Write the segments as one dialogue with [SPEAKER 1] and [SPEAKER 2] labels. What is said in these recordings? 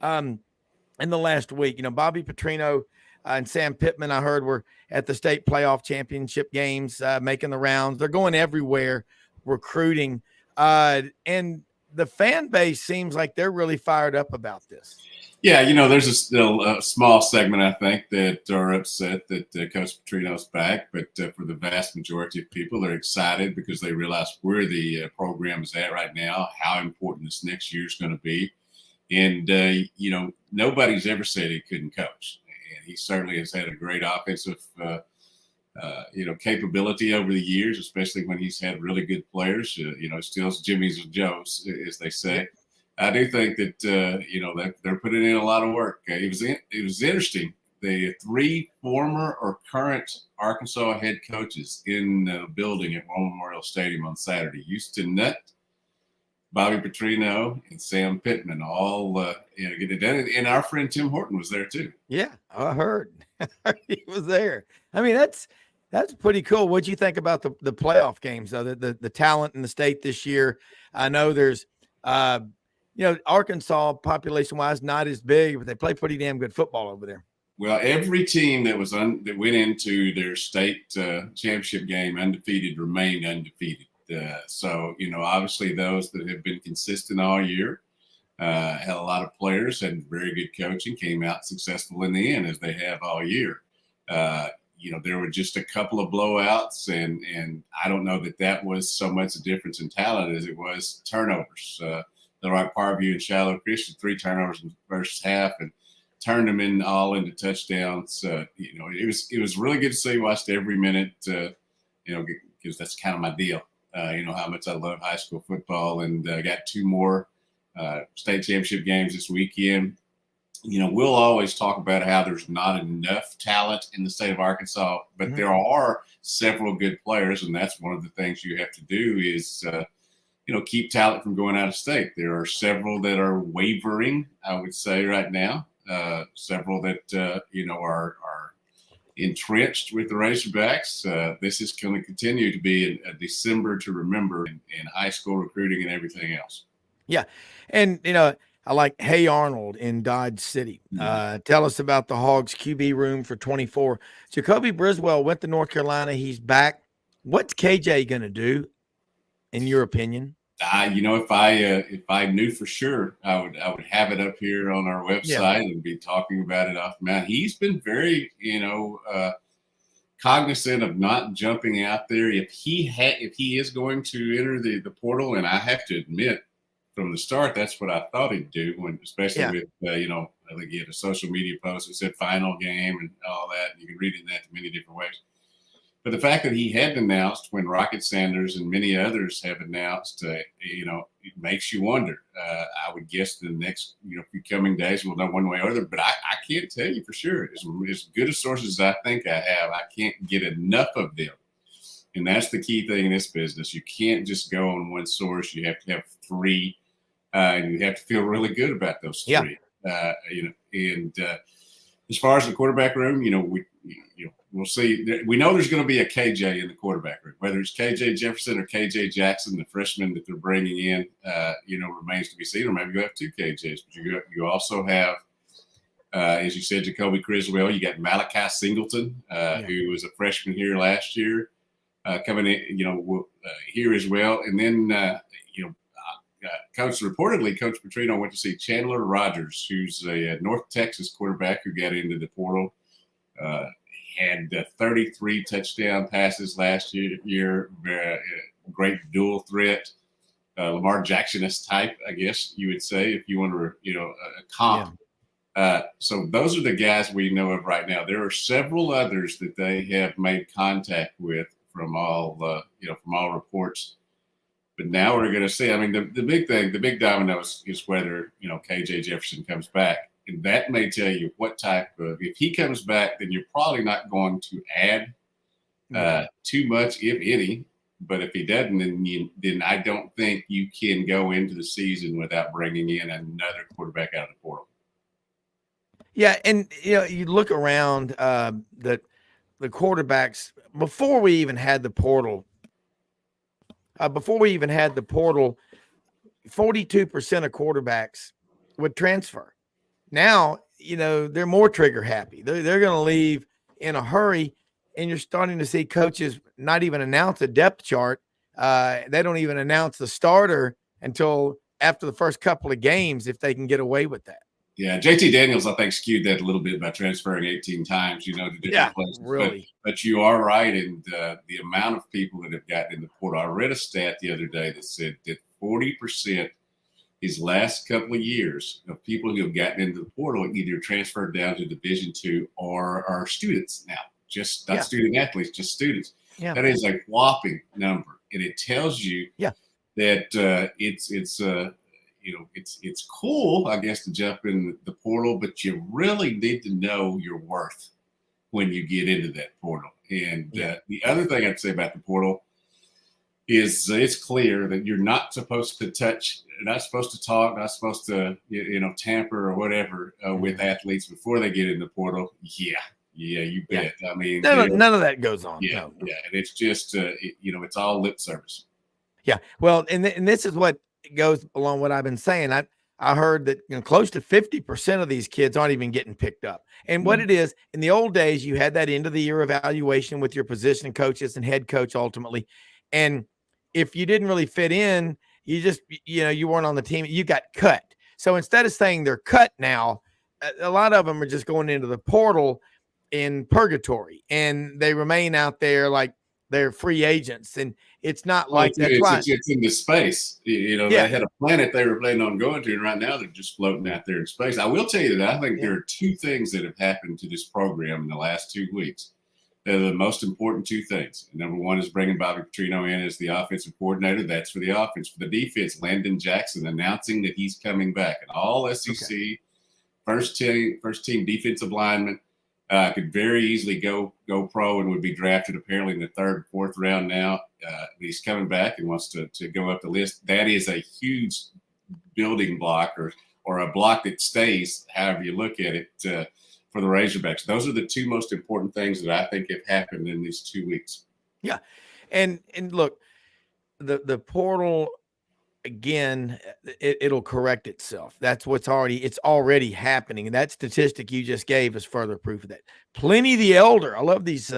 [SPEAKER 1] in the last week. Bobby Petrino and Sam Pittman, I heard, were at the state playoff championship games, making the rounds. They're going everywhere recruiting. And the fan base seems like they're really fired up about this.
[SPEAKER 2] Yeah, there's still a small segment, I think, that are upset that Coach Petrino's back. But for the vast majority of people, they're excited because they realize where the program is at right now, how important this next year is going to be. And, nobody's ever said he couldn't coach. And he certainly has had a great offensive, capability over the years, especially when he's had really good players. Still Jimmy's and Joe's, as they say. I do think that they're putting in a lot of work. It was interesting. The 3 former or current Arkansas head coaches in the building at War Memorial Stadium on Saturday: Houston Nutt, Bobby Petrino, and Sam Pittman. All get it done. And our friend Tim Horton was there too.
[SPEAKER 1] Yeah, I heard he was there. I mean, that's pretty cool. What do you think about the playoff games, though? The talent in the state this year. I know there's Arkansas population-wise not as big, but they play pretty damn good football over there.
[SPEAKER 2] Well, every team that went into their state championship game undefeated remained undefeated. So obviously those that have been consistent all year had a lot of players, had very good coaching, came out successful in the end, as they have all year. There were just a couple of blowouts, and I don't know that was so much a difference in talent as it was turnovers. Like Parview and Shallow Christian, 3 turnovers in the first half, and turned them into touchdowns. It was really good to see. Watched every minute, because that's kind of my deal. How much I love high school football, and got 2 more state championship games this weekend. We'll always talk about how there's not enough talent in the state of Arkansas, but there are several good players, and that's one of the things you have to do is keep talent from going out of state. There are several that are wavering, I would say, right now. Several that are entrenched with the Razorbacks. This is going to continue to be a December to remember in high school recruiting and everything else.
[SPEAKER 1] Yeah, and I like Hey Arnold in Dodge City. Tell us about the Hogs QB room for 24. Jacoby Briswell went to North Carolina. He's back. What's KJ going to do, in your opinion?
[SPEAKER 2] If I knew for sure, I would have it up here on our website and be talking about it off the mound. He's been very, cognizant of not jumping out there. If he is going to enter the portal, and I have to admit, from the start, that's what I thought he'd do. Especially with I think he had a social media post that said "final game" and all that. And you can read it in that many different ways. But the fact that he had announced when Rocket Sanders and many others have announced, it makes you wonder. I would guess the next few coming days we'll know one way or other, but I can't tell you for sure. As good as sources as I think I have, I can't get enough of them. And that's the key thing in this business. You can't just go on one source. You have to have 3, and you have to feel really good about those 3. As far as the quarterback room, we'll see. We know there's going to be a KJ in the quarterback room, whether it's KJ Jefferson or KJ Jackson, the freshman that they're bringing in, remains to be seen. Or maybe you have 2 KJs, but you also have, as you said, Jacoby Criswell. You got Malachi Singleton, who was a freshman here last year, coming in, here as well. And then, Coach Petrino went to see Chandler Rogers, who's a North Texas quarterback who got into the portal. Had 33 touchdown passes last year. Great dual threat, Lamar Jackson-esque type, I guess you would say, if you want to, a comp. So those are the guys we know of right now. There are several others that they have made contact with from all reports. But now we're going to see. I mean, the big thing, the big domino is whether KJ Jefferson comes back. And that may tell you what type of, if he comes back, then you're probably not going to add too much, if any. But if he doesn't, then I don't think you can go into the season without bringing in another quarterback out of the portal.
[SPEAKER 1] Yeah, and you look around the quarterbacks before we even had the portal. 42% of quarterbacks would transfer. Now, they're more trigger happy. They're going to leave in a hurry, and you're starting to see coaches not even announce a depth chart. They don't even announce the starter until after the first couple of games if they can get away with that.
[SPEAKER 2] Yeah, JT Daniels, I think, skewed that a little bit by transferring 18 times, to different places.
[SPEAKER 1] Really.
[SPEAKER 2] But you are right, and the amount of people that have gotten in the portal. I read a stat the other day that said that 40% these last couple of years of people who have gotten into the portal either transferred down to Division II or are students now, just not student athletes, just students.
[SPEAKER 1] Yeah.
[SPEAKER 2] That is a whopping number, and it tells you that it's cool, I guess, to jump in the portal, but you really need to know your worth when you get into that portal. And the other thing I'd say about the portal is it's clear that you're not supposed to touch, not supposed to talk, not supposed to, tamper or whatever with athletes before they get in the portal. Yeah, you bet. I mean,
[SPEAKER 1] none of that goes on.
[SPEAKER 2] Yeah, and it's just, it's all lip service.
[SPEAKER 1] Yeah, well, and this is what goes along what I've been saying. I heard that close to 50% of these kids aren't even getting picked up. And what it is, in the old days, you had that end of the year evaluation with your position coaches and head coach ultimately. And if you didn't really fit in, you just, you weren't on the team, you got cut. So instead of saying they're cut now, a lot of them are just going into the portal in purgatory, and they remain out there like they're free agents. And it's not like
[SPEAKER 2] it's into space. They had a planet they were planning on going to, and right now they're just floating out there in space. I will tell you that I think there are two things that have happened to this program in the last 2 weeks. They're the most important two things. Number one is bringing Bobby Petrino in as the offensive coordinator. That's for the offense. For the defense, Landon Jackson announcing that he's coming back. An all SEC first team defensive lineman. Could very easily go pro and would be drafted apparently in the third, fourth round now. He's coming back and wants to go up the list. That is a huge building block or a block that stays, however you look at it, for the Razorbacks. Those are the two most important things that I think have happened in these 2 weeks.
[SPEAKER 1] Yeah. And look, the portal, again, it'll correct itself. That's it's already happening. And that statistic you just gave is further proof of that. Pliny the Elder. I love these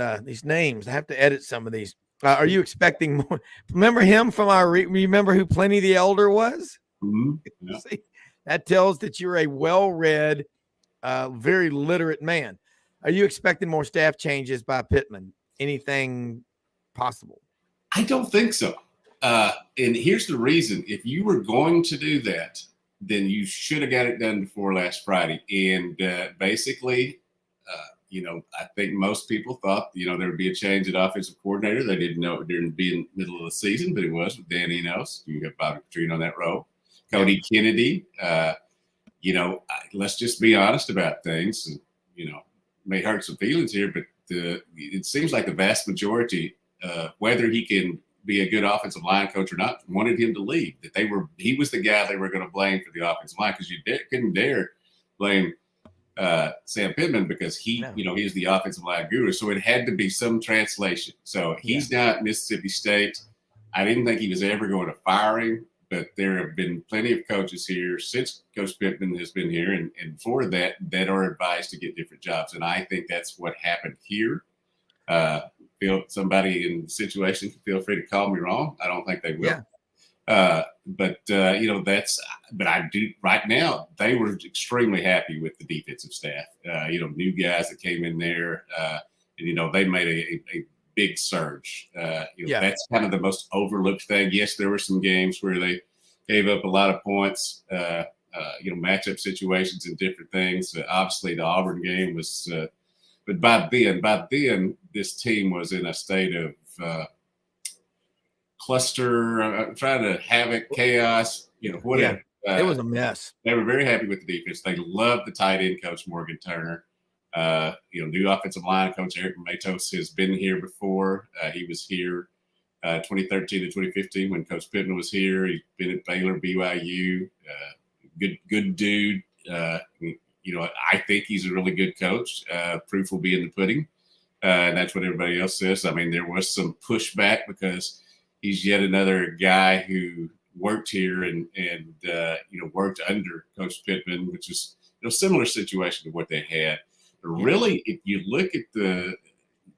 [SPEAKER 1] names. I have to edit some of these. Are you expecting more? Remember him from remember who Pliny the Elder was?
[SPEAKER 2] Mm-hmm. Yeah.
[SPEAKER 1] See, that tells that you're a well-read, very literate man. Are you expecting more staff changes by Pittman? Anything possible?
[SPEAKER 2] I don't think so. And here's the reason. If you were going to do that, then you should have got it done before last Friday. And basically, I think most people thought, there would be a change at offensive coordinator. They didn't know it didn't be in the middle of the season, but it was with Dan Enos. You got Bobby Petrino on that role. Cody Kennedy, let's just be honest about things. May hurt some feelings here, but it seems like the vast majority, whether he can be a good offensive line coach or not, wanted him to leave. He was the guy they were going to blame for the offensive line, because you couldn't dare blame Sam Pittman, because he's the offensive line guru. So it had to be some translation. So he's not Mississippi State. I didn't think he was ever going to fire him, but there have been plenty of coaches here since Coach Pittman has been here, and before that are advised to get different jobs. And I think that's what happened here. Feel somebody in the situation, feel free to call me wrong. I don't think they will. But I do right now. They were extremely happy with the defensive staff. New guys that came in there, and they made a big surge. That's kind of the most overlooked thing. Yes, there were some games where they gave up a lot of points. Matchup situations and different things. Obviously, the Auburn game was. But by then, this team was in a state of cluster, trying to havoc, chaos, whatever.
[SPEAKER 1] It was a mess.
[SPEAKER 2] They were very happy with the defense. They loved the tight end coach, Morgan Turner. New offensive line coach Eric Matos has been here before. He was here 2013 to 2015 when Coach Pittman was here. He's been at Baylor, BYU. Good dude. I think he's a really good coach. Proof will be in the pudding. And that's what everybody else says. I mean, there was some pushback because he's yet another guy who worked here and worked under Coach Pittman, which is similar situation to what they had. But really, if you look at the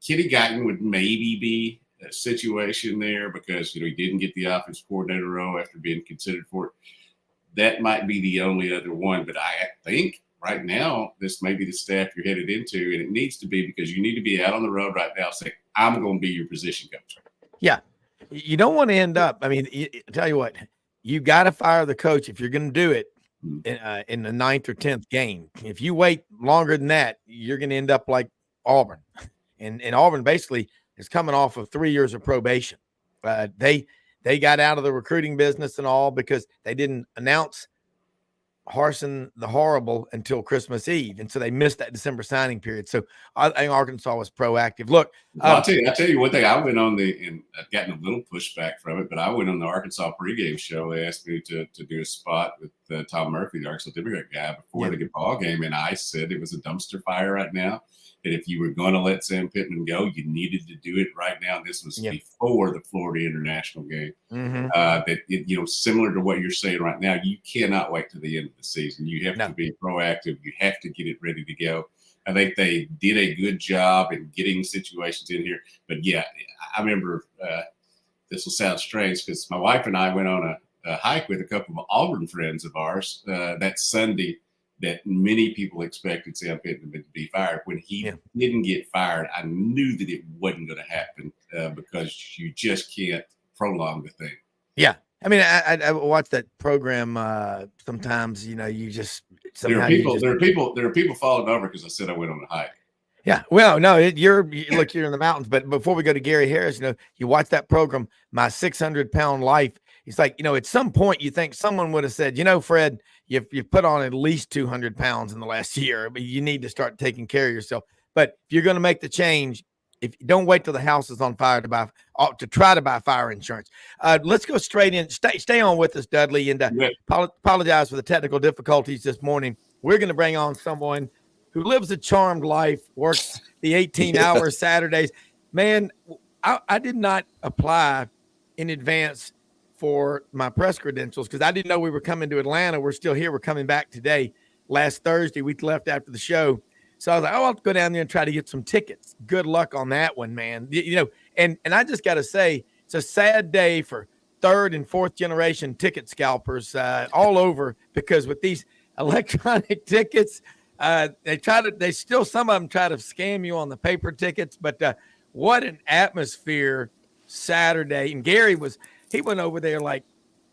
[SPEAKER 2] Kenny Guyton would maybe be a situation there because, he didn't get the offensive coordinator role after being considered for it. That might be the only other one. But I think right now, this may be the staff you're headed into, and it needs to be because you need to be out on the road right now saying, I'm going to be your position coach.
[SPEAKER 1] Yeah. You don't want to end up, tell you what, you got to fire the coach if you're going to do it in the 9th or 10th game. If you wait longer than that, you're going to end up like Auburn. And Auburn basically is coming off of 3 years of probation. They got out of the recruiting business and all because they didn't announce Harsin the Horrible until Christmas Eve, and so they missed that December signing period. So I think Arkansas was proactive. Look,
[SPEAKER 2] I'll tell you one thing. I went on and I've gotten a little pushback from it, but I went on the Arkansas pregame show. They asked me to do a spot with Tom Murphy, the Arkansas Democrat guy, before the ball game, and I said it was a dumpster fire right now. That if you were going to let Sam Pittman go, you needed to do it right now. This was before the Florida International game. Similar to what you're saying right now, you cannot wait to the end of the season. You have to be proactive. You have to get it ready to go. I think they did a good job in getting situations in here. But, yeah, I remember this will sound strange because my wife and I went on a hike with a couple of Auburn friends of ours that Sunday that many people expected Sam Pittman to be fired. When he didn't get fired, I knew that it wasn't going to happen because you just can't prolong the thing.
[SPEAKER 1] Yeah. I watch that program sometimes, you just somehow
[SPEAKER 2] there are people falling over because I said I went on a hike.
[SPEAKER 1] Yeah. Well, no, you're in the mountains, but before we go to Gary Harris, you watch that program, My 600-Pound Life. It's like, at some point you think someone would have said, Fred, you've put on at least 200 pounds in the last year, but you need to start taking care of yourself. But if you're going to make the change, if you don't wait till the house is on fire to try to buy fire insurance. Let's go straight in. Stay on with us, Dudley, and apologize for the technical difficulties this morning. We're going to bring on someone who lives a charmed life, works the 18-hour Saturdays. Man, I did not apply in advance for my press credentials because I didn't know we were coming to Atlanta. We're still here. We're coming back today. Last Thursday, we left after the show. So I was like, I'll go down there and try to get some tickets. Good luck on that one, man. And I just got to say, it's a sad day for 3rd and 4th generation ticket scalpers all over because with these electronic tickets, some of them try to scam you on the paper tickets, but what an atmosphere Saturday. And Gary went over there like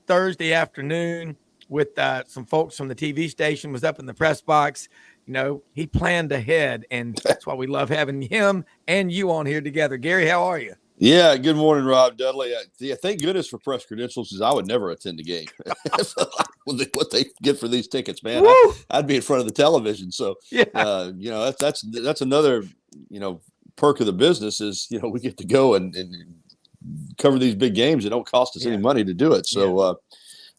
[SPEAKER 1] Thursday afternoon with some folks from the TV station, was up in the press box. He planned ahead, and that's why we love having him and you on here together. Gary, how are you?
[SPEAKER 3] Yeah, good morning, Rob, Dudley. Thank goodness for press credentials because I would never attend the game. What they get for these tickets, man, I'd be in front of the television. So, that's another, perk of the business is, we get to go and cover these big games. It don't cost us any money to do it. So,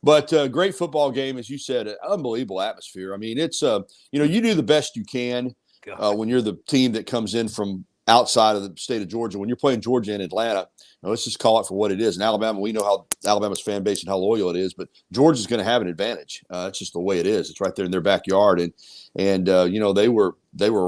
[SPEAKER 3] but great football game, as you said, an unbelievable atmosphere. It's, you do the best you can when you're the team that comes in from outside of the state of Georgia. When you're playing Georgia in Atlanta, let's just call it for what it is. In Alabama, we know how Alabama's fan base and how loyal it is, but Georgia's going to have an advantage. It's just the way it is. It's right there in their backyard. And they were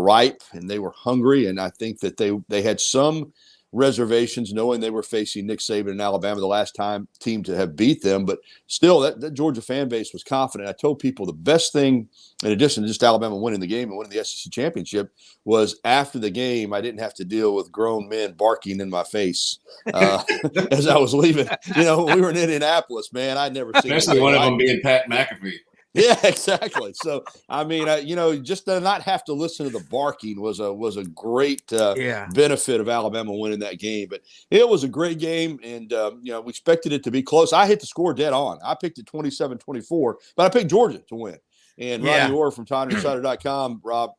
[SPEAKER 3] ripe and they were hungry. And I think that they had some reservations knowing they were facing Nick Saban in Alabama, the last team to have beat them, but still that Georgia fan base was confident. I told people the best thing, in addition to just Alabama winning the game and winning the SEC championship, was after the game I didn't have to deal with grown men barking in my face as I was leaving. We were in Indianapolis, man. I'd never seen
[SPEAKER 2] especially one of them being Pat McAfee.
[SPEAKER 3] Yeah, exactly. So, just to not have to listen to the barking was a great benefit of Alabama winning that game. But it was a great game, and, we expected it to be close. I hit the score dead on. I picked it 27-24, but I picked Georgia to win. And Rodney Orr from TinyInsider.com, Rob,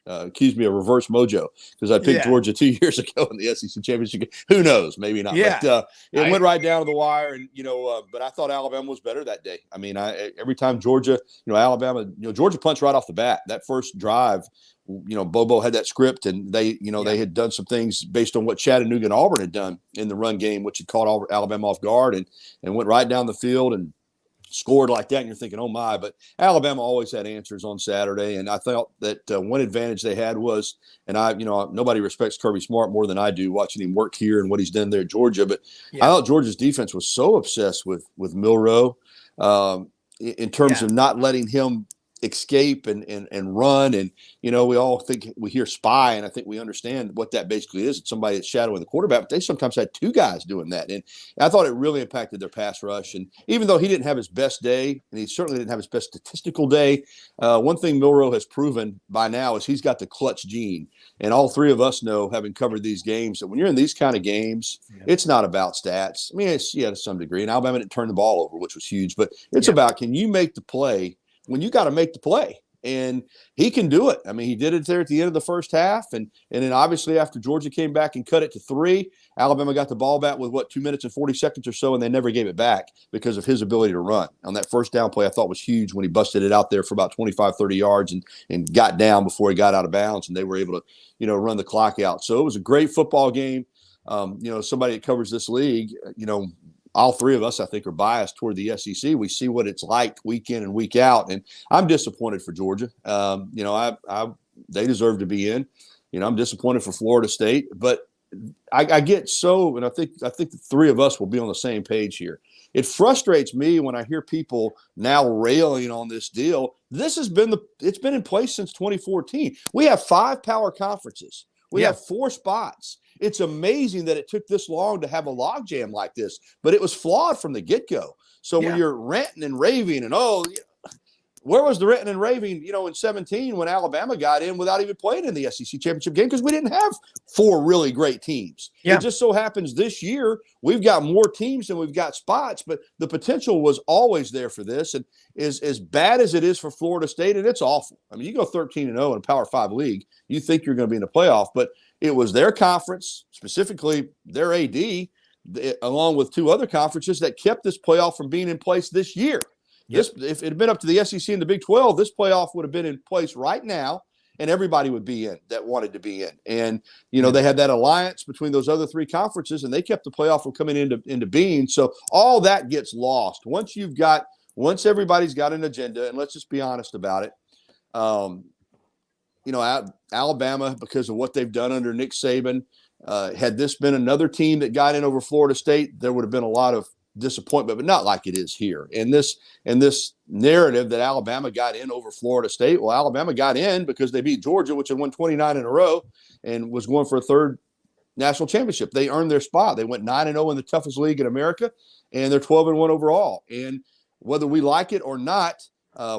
[SPEAKER 3] accused me of reverse mojo because I picked Georgia 2 years ago in the SEC championship. Who knows? Maybe not.
[SPEAKER 1] Yeah.
[SPEAKER 3] But it went right down to the wire, and but I thought Alabama was better that day. Every time Georgia, Alabama, Georgia punched right off the bat. That first drive, Bobo had that script, and they had done some things based on what Chattanooga and Auburn had done in the run game, which had caught Alabama off guard and went right down the field and scored like that, and you're thinking, oh my. But Alabama always had answers on Saturday, and I felt that one advantage they had was, and nobody respects Kirby Smart more than I do, watching him work here and what he's done there at Georgia. But I thought Georgia's defense was so obsessed with Milroe in terms of not letting him escape and run. And we all think we hear spy, and I think we understand what that basically is. It's somebody that's shadowing the quarterback, but they sometimes had two guys doing that, and I thought it really impacted their pass rush. And even though he didn't have his best day, and he certainly didn't have his best statistical day, one thing Milroe has proven by now is he's got the clutch gene. And all three of us know, having covered these games, that when you're in these kind of games, it's not about stats. I mean, it's to some degree, and Alabama didn't turn the ball over, which was huge, but it's about, can you make the play when you got to make the play? And he can do it. I mean, he did it there at the end of the first half. And then obviously after Georgia came back and cut it to 3, Alabama got the ball back with 2 minutes and 40 seconds or so, and they never gave it back because of his ability to run. On that first down play, I thought was huge when he busted it out there for about 25, 30 yards and got down before he got out of bounds, and they were able to, run the clock out. So it was a great football game. Somebody that covers this league, all three of us, I think, are biased toward the SEC. We see what it's like week in and week out, and I'm disappointed for Georgia. They deserve to be in. I'm disappointed for Florida State, but I get so, and I think the three of us will be on the same page here. It frustrates me when I hear people now railing on this deal. It's been in place since 2014. We have 5 power conferences. We have 4 spots. It's amazing that it took this long to have a logjam like this, but it was flawed from the get-go. So when you're ranting and raving and, where was the ranting and raving, in 17 when Alabama got in without even playing in the SEC championship game, because we didn't have 4 really great teams. It just so happens this year we've got more teams than we've got spots, but the potential was always there for this. And as bad as it is for Florida State, and it's awful. I mean, you go 13-0 in a Power 5 league, you think you're going to be in the playoff, but it was their conference, specifically their AD, along with 2 other conferences, that kept this playoff from being in place this year. If it had been up to the SEC and the Big 12, this playoff would have been in place right now, and everybody would be in that wanted to be in. And, they had that alliance between those other 3 conferences, and they kept the playoff from coming into being. So all that gets lost. Once everybody's got an agenda, and let's just be honest about it, Alabama, because of what they've done under Nick Saban, had this been another team that got in over Florida State, there would have been a lot of disappointment, but not like it is here. And this narrative that Alabama got in over Florida State, well, Alabama got in because they beat Georgia, which had won 29 in a row and was going for a 3rd national championship. They earned their spot. They went 9-0 in the toughest league in America, and they're 12-1 overall. And whether we like it or not,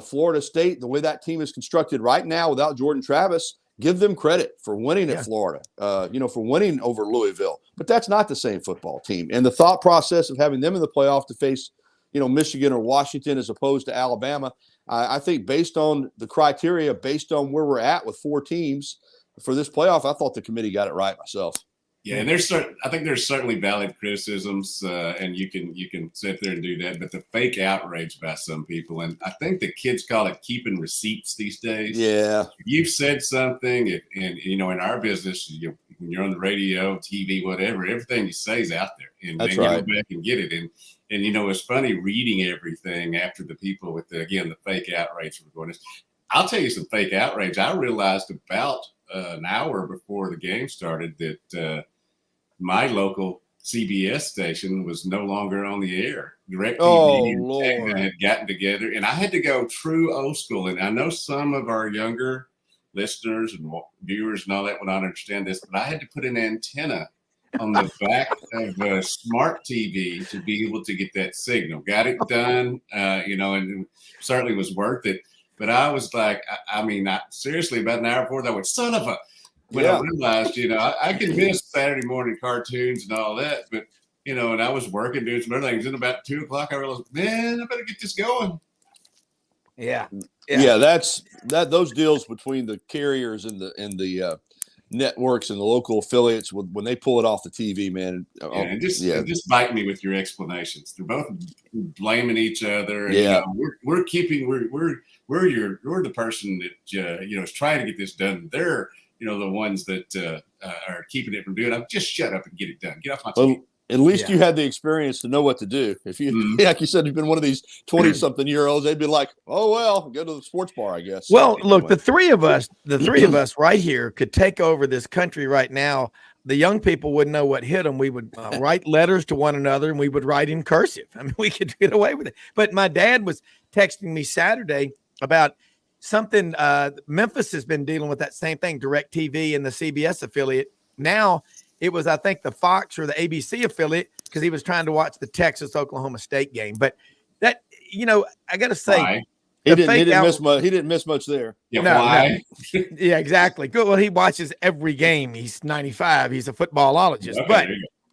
[SPEAKER 3] Florida State, the way that team is constructed right now without Jordan Travis, give them credit for winning at Florida, for winning over Louisville. But that's not the same football team. And the thought process of having them in the playoff to face, Michigan or Washington as opposed to Alabama, I think based on the criteria, based on where we're at with 4 teams for this playoff, I thought the committee got it right myself.
[SPEAKER 2] Yeah, and I think there's certainly valid criticisms, and you can sit there and do that. But the fake outrage by some people, and I think the kids call it keeping receipts these days.
[SPEAKER 3] Yeah,
[SPEAKER 2] if you've said something, and in our business, when you're on the radio, TV, whatever, everything you say is out there, and
[SPEAKER 3] that's
[SPEAKER 2] then
[SPEAKER 3] right.
[SPEAKER 2] you go back and get it. And it's funny reading everything after the people with the fake outrage were going. I'll tell you some fake outrage. I realized about an hour before the game started that my local CBS station was no longer on the air. DirecTV and Tegna had gotten together, and I had to go true old school. And I know some of our younger listeners and viewers and all that would not understand this, but I had to put an antenna on the back of a smart TV to be able to get that signal. Got it done, and it certainly was worth it. But I was like, seriously, about an hour before that, I went, son of a. When I realized, I can miss Saturday morning cartoons and all that, but, and I was working, doing some other things. And about 2 o'clock, I realized, man, I better get this going.
[SPEAKER 1] Yeah.
[SPEAKER 3] Those deals between the carriers and the networks and the local affiliates, when they pull it off the TV, man.
[SPEAKER 2] Just bite me with your explanations. They're both blaming each other. And, we're the person that is trying to get this done. They're the ones that are keeping it from doing it. Just shut up and get it done. Get off my TV.
[SPEAKER 3] At least you had the experience to know what to do. If you, like you said, you've been one of these 20-something-year-olds, they'd be like, "Oh well, go to the sports bar, I guess."
[SPEAKER 1] Well, look, the three of us right here could take over this country right now. The young people wouldn't know what hit them. We would write letters to one another, and we would write in cursive. I mean, we could get away with it. But my dad was texting me Saturday about something. Memphis has been dealing with that same thing, DirecTV and the CBS affiliate. Now it was, I think, the Fox or the ABC affiliate, because he was trying to watch the Texas-Oklahoma State game. But that, I got to say,
[SPEAKER 2] Why?
[SPEAKER 3] He didn't miss much there.
[SPEAKER 2] Yeah, why?
[SPEAKER 1] No. Yeah, exactly. Good. Well, he watches every game. He's 95. He's a footballologist.
[SPEAKER 2] Okay,
[SPEAKER 1] but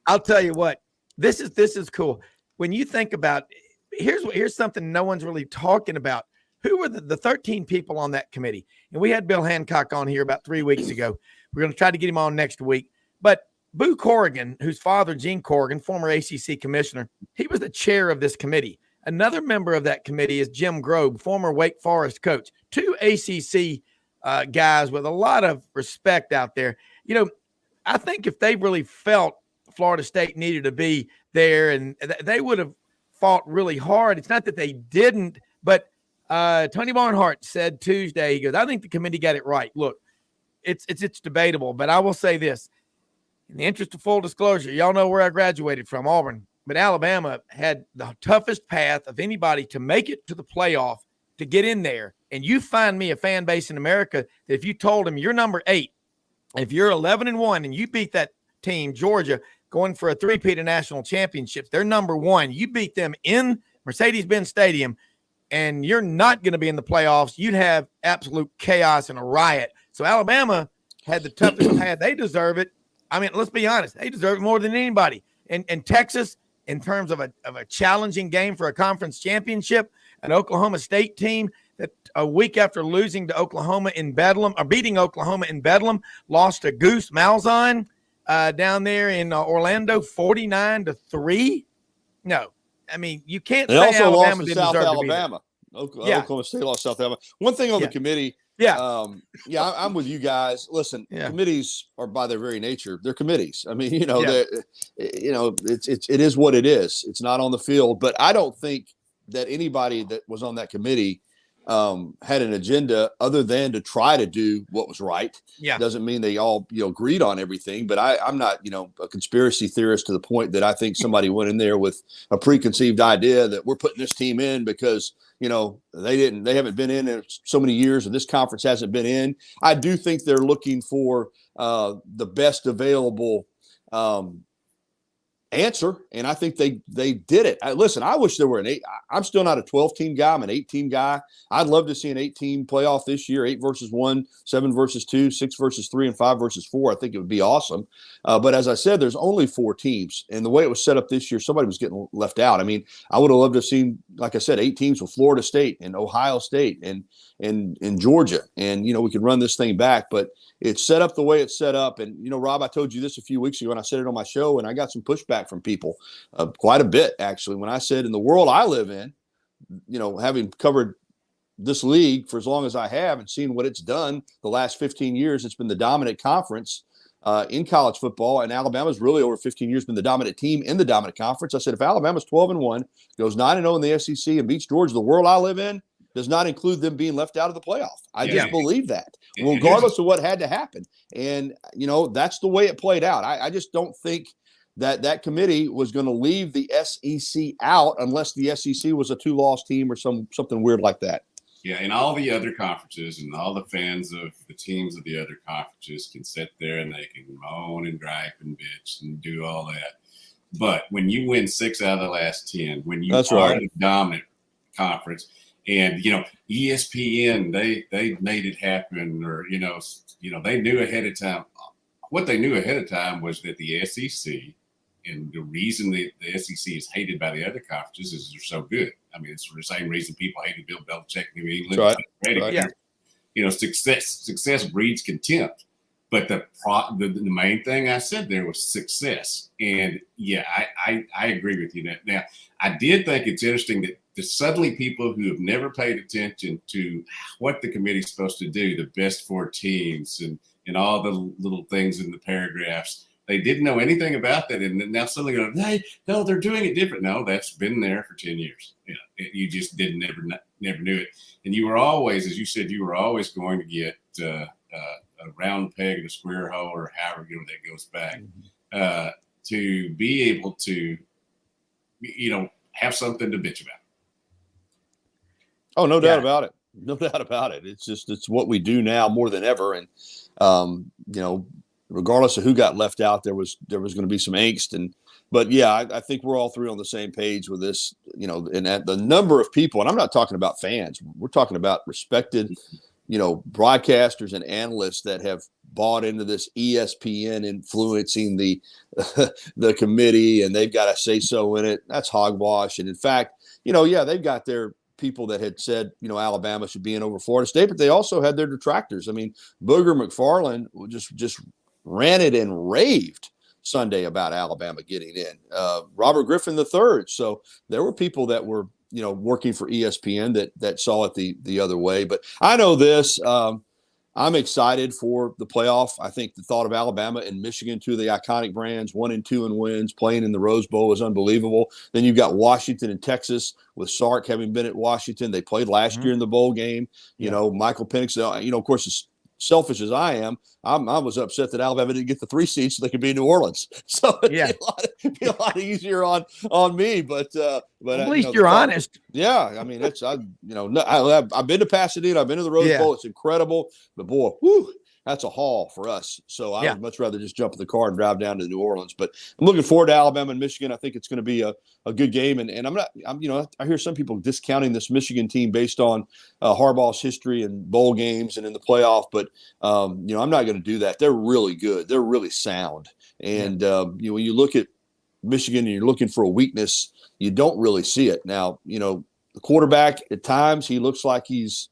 [SPEAKER 1] I'll tell you what, this is cool. When you think about, here's something no one's really talking about. Who were the 13 people on that committee? And we had Bill Hancock on here about 3 weeks ago. We're going to try to get him on next week. But Boo Corrigan, whose father, Gene Corrigan, former ACC commissioner, he was the chair of this committee. Another member of that committee is Jim Grobe, former Wake Forest coach. Two ACC guys with a lot of respect out there. I think if they really felt Florida State needed to be there, and they would have fought really hard. It's not that they didn't, but Tony Barnhart said Tuesday, he goes, I think the committee got it right. Look, it's debatable, but I will say this. In the interest of full disclosure, y'all know where I graduated from, Auburn. But Alabama had the toughest path of anybody to make it to the playoff, to get in there. And you find me a fan base in America that if you told them you're number 8, if you're 11-1 and you beat that team, Georgia, going for a three-peat of national championships, they're number 1. You beat them in Mercedes-Benz Stadium, and you're not going to be in the playoffs. You'd have absolute chaos and a riot. So Alabama had the toughest path. They deserve it. I mean, let's be honest. They deserve it more than anybody. And Texas, in terms of a challenging game for a conference championship, an Oklahoma State team that a week after losing to Oklahoma in Bedlam, or beating Oklahoma in Bedlam, lost to Goose Malzahn down there in Orlando, 49-3. No, I mean, you can't say
[SPEAKER 3] also
[SPEAKER 1] Alabama
[SPEAKER 3] lost to
[SPEAKER 1] didn't
[SPEAKER 3] South
[SPEAKER 1] deserve
[SPEAKER 3] Alabama. Oklahoma State lost South Alabama. One thing on the committee. I'm with you guys. Listen, committees are by their very nature, they're committees. I mean, it is what it is. It's not on the field, but I don't think that anybody that was on that committee had an agenda other than to try to do what was right. Yeah. Doesn't mean they all, agreed on everything, but I'm not, a conspiracy theorist to the point that I think somebody went in there with a preconceived idea that we're putting this team in because, they haven't been in so many years, and this conference hasn't been in. I do think they're looking for the best available answer, and I think they did it. Listen, I wish there were an 8. I'm still not a 12-team guy. I'm an 8-team guy. I'd love to see an 8-team playoff this year, 8 versus 1, 7 versus 2, 6 versus 3, and 5 versus 4. I think it would be awesome. But as I said, there's only 4 teams, and the way it was set up this year, somebody was getting left out. I mean, I would have loved to have seen, like I said, 8 teams with Florida State and Ohio State and Georgia, and we could run this thing back, but it's set up the way it's set up. And Rob, I told you this a few weeks ago, and I said it on my show, and I got some pushback from people, quite a bit actually, when I said in the world I live in, having covered this league for as long as I have and seen what it's done the last 15 years, it's been the dominant conference in college football, and Alabama's really over 15 years been the dominant team in the dominant conference. I said if Alabama's 12-1, goes 9-0 in the SEC, and beats Georgia, the world I live in does not include them being left out of the playoff. I just believe that, regardless of what had to happen. And, that's the way it played out. I just don't think that committee was going to leave the SEC out unless the SEC was a 2-loss team or something weird like that.
[SPEAKER 2] Yeah, and all the other conferences and all the fans of the teams of the other conferences can sit there and they can moan and gripe and bitch and do all that. But when you win 6 out of the last 10, when you the dominant conference, and ESPN, they made it happen, or they knew ahead of time. What they knew ahead of time was that the SEC, and the reason the SEC is hated by the other conferences is they're so good. I mean, it's for the same reason people hated Bill Belichick in New England. Right. Success breeds contempt. But the main thing I said there was success. And I agree with you. Now, I did think it's interesting that suddenly people who have never paid attention to what the committee's supposed to do, the best 4 teams and all the little things in the paragraphs, They didn't know anything about that, and now suddenly go, hey, no, they're doing it different. No, that's been there for 10 years. You just never knew it. And you were always, as you said, you were always going to get a round peg in a square hole, or however that goes back, to be able to, have something to bitch about.
[SPEAKER 3] Oh, no doubt about it. No doubt about it. It's what we do now more than ever. And, regardless of who got left out, there was going to be some angst. But yeah, I think we're all three on the same page with this, and at the number of people, and I'm not talking about fans, we're talking about respected, broadcasters and analysts that have bought into this ESPN influencing the committee, and they've got a say so in it. That's hogwash. And in fact, they've got their people that had said, Alabama should be in over Florida State, but they also had their detractors. I mean, Booger McFarland just ranted and raved Sunday about Alabama getting in. Robert Griffin III. So there were people that were, working for ESPN that saw it the other way. But I know this. I'm excited for the playoff. I think the thought of Alabama and Michigan, two of the iconic brands, 1-2 in wins, playing in the Rose Bowl is unbelievable. Then you've got Washington and Texas with Sark having been at Washington. They played last year in the bowl game. Michael Penix, of course, as selfish as I am, I was upset that Alabama didn't get the 3 seeds so they could be in New Orleans. So it'd be a lot easier on me. But at
[SPEAKER 1] least you're honest.
[SPEAKER 3] Yeah, I mean, I've been to Pasadena, I've been to the Rose Bowl. It's incredible, but boy, that's a haul for us. So I would much rather just jump in the car and drive down to New Orleans. But I'm looking forward to Alabama and Michigan. I think it's going to be a good game. And I hear some people discounting this Michigan team based on Harbaugh's history and bowl games and in the playoff. But I'm not going to do that. They're really good. They're really sound. And when you look at Michigan and you're looking for a weakness, you don't really see it. Now, the quarterback at times he looks like he's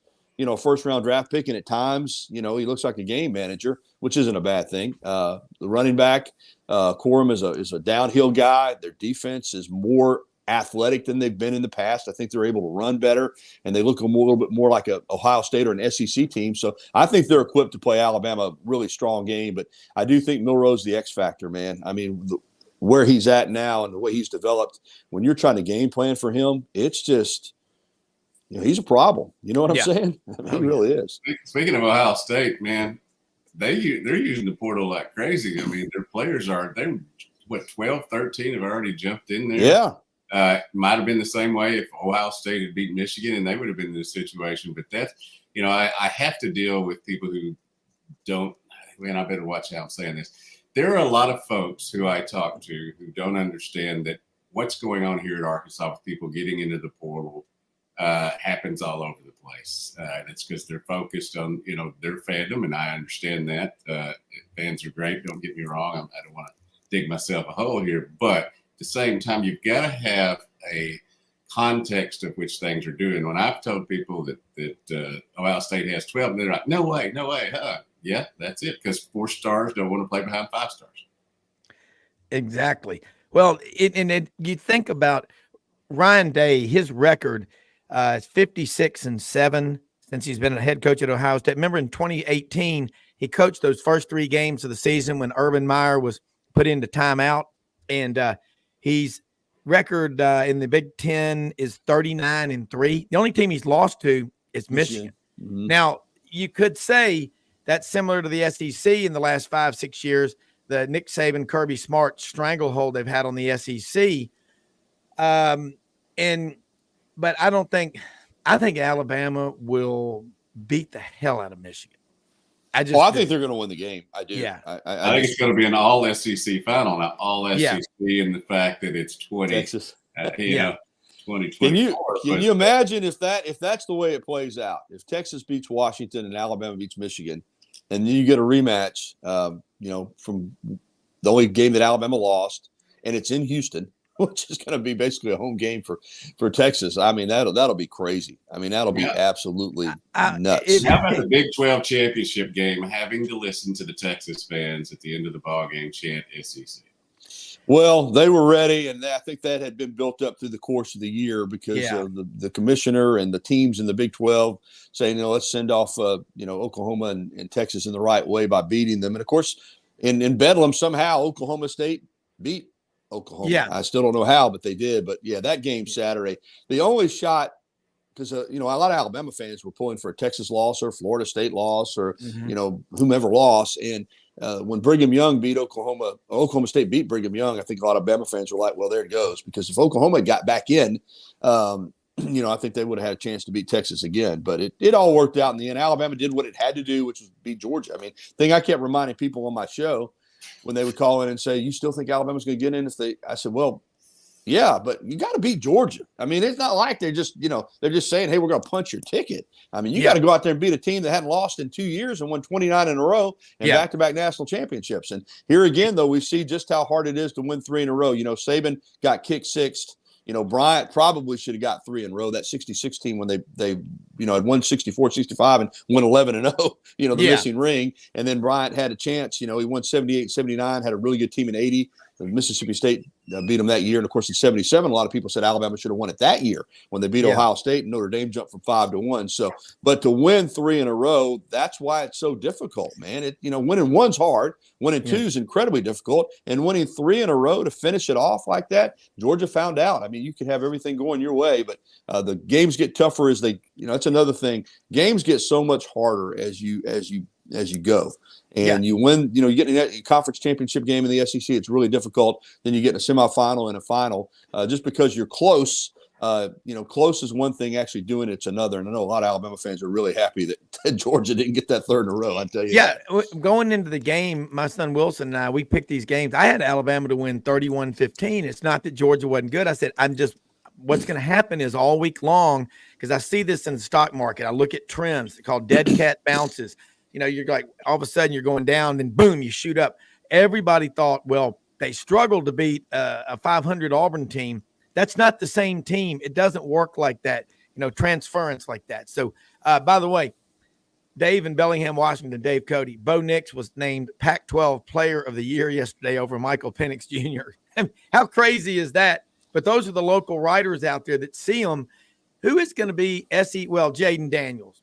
[SPEAKER 3] first-round draft pick, and at times, he looks like a game manager, which isn't a bad thing. The running back, Corum is a downhill guy. Their defense is more athletic than they've been in the past. I think they're able to run better, and they look a little bit more like a Ohio State or an SEC team. So I think they're equipped to play Alabama a really strong game. But I do think Milroe's the X factor, man. I mean, where he's at now and the way he's developed, when you're trying to game plan for him, it's just – he's a problem. You know what I'm saying? I mean, he really is.
[SPEAKER 2] Speaking of Ohio State, man, they're using the portal like crazy. I mean, their players 12, 13 have already jumped in there.
[SPEAKER 3] Yeah.
[SPEAKER 2] Might have been the same way if Ohio State had beat Michigan and they would have been in this situation. But that's, I have to deal with people who don't, man, I better watch how I'm saying this. There are a lot of folks who I talk to who don't understand that what's going on here at Arkansas with people getting into the portal happens all over the place. It's because they're focused on, their fandom, and I understand that. Fans are great. Don't get me wrong. I don't want to dig myself a hole here, but at the same time, you've got to have a context of which things are doing. When I've told people that Ohio State has 12, and they're like, no way, huh? Yeah, that's it, because 4 stars don't want to play behind 5 stars.
[SPEAKER 1] Exactly. Well, you think about Ryan Day, his record is 56-7 since he's been a head coach at Ohio State. Remember in 2018, he coached those first 3 games of the season when Urban Meyer was put into timeout, and he's record in the Big Ten is 39-3. The only team he's lost to is Michigan. Mm-hmm. Now, you could say that's similar to the SEC in the last 5-6 years, the Nick Saban, Kirby Smart stranglehold they've had on the SEC. But I think Alabama will beat the hell out of Michigan.
[SPEAKER 3] I think they're going to win the game. I do. Yeah.
[SPEAKER 2] I think it's going to be an all SEC final, not all SEC, and the fact that it's 20.
[SPEAKER 3] Texas.
[SPEAKER 2] 2024.
[SPEAKER 3] Can you imagine if that's the way it plays out? If Texas beats Washington and Alabama beats Michigan, and then you get a rematch, from the only game that Alabama lost, and it's in Houston, which is going to be basically a home game for Texas. I mean, that'll be crazy. I mean, that'll be absolutely nuts.
[SPEAKER 2] How about the Big 12 championship game, having to listen to the Texas fans at the end of the ball game chant SEC?
[SPEAKER 3] Well, they were ready, and I think that had been built up through the course of the year because of the commissioner and the teams in the Big 12 saying, let's send off, Oklahoma and Texas in the right way by beating them. And, of course, in Bedlam, somehow Oklahoma State beat Oklahoma.
[SPEAKER 1] Yeah.
[SPEAKER 3] I still don't know how, but they did. But yeah, that game Saturday, the only shot, because a lot of Alabama fans were pulling for a Texas loss or Florida State loss or whomever loss. And when Brigham Young beat Oklahoma State beat Brigham Young, I think a lot of Bama fans were like, well, there it goes. Because if Oklahoma got back in, I think they would have had a chance to beat Texas again. But it all worked out in the end. Alabama did what it had to do, which was beat Georgia. I mean, thing I kept reminding people on my show when they would call in and say, you still think Alabama's going to get in? I said, well, yeah, but you got to beat Georgia. I mean, it's not like they're just, they're just saying, hey, we're going to punch your ticket. I mean, you got to go out there and beat a team that hadn't lost in 2 years and won 29 in a row and back-to-back national championships. And here again, though, we see just how hard it is to win 3 in a row. Saban got kicked sixth. Bryant probably should have got 3 in a row. That 66 team when they had won 64, 65 and won 11-0, the missing ring. And then Bryant had a chance. He won 78, 79, had a really good team in 80. Mississippi State beat them that year. And, of course, in 77, a lot of people said Alabama should have won it that year when they beat Ohio State and Notre Dame jumped from 5-1. So, but to win 3 in a row, that's why it's so difficult, man. Winning 1's hard. Winning 2 is incredibly difficult. And winning 3 in a row to finish it off like that, Georgia found out. I mean, you could have everything going your way, but the games get tougher as they, that's another thing. Games get so much harder as you go. And you win, you get in a conference championship game in the SEC, it's really difficult. Then you get in a semifinal and a final. Just because you're close, close is one thing, actually doing it's another. And I know a lot of Alabama fans are really happy that Georgia didn't get that 3rd in a row, I tell you.
[SPEAKER 1] Yeah, going into the game, my son Wilson and I, we picked these games. I had Alabama to win 31-15. It's not that Georgia wasn't good. I said, what's going to happen is all week long, because I see this in the stock market. I look at trends called dead cat bounces. You're like, all of a sudden you're going down, then boom, you shoot up. Everybody thought, well, they struggled to beat a 500 Auburn team. That's not the same team. It doesn't work like that, transference like that. So, by the way, Dave in Bellingham, Washington, Dave Cody, Bo Nix was named Pac-12 Player of the Year yesterday over Michael Penix Jr. How crazy is that? But those are the local writers out there that see them. Who is going to be Jaden Daniels.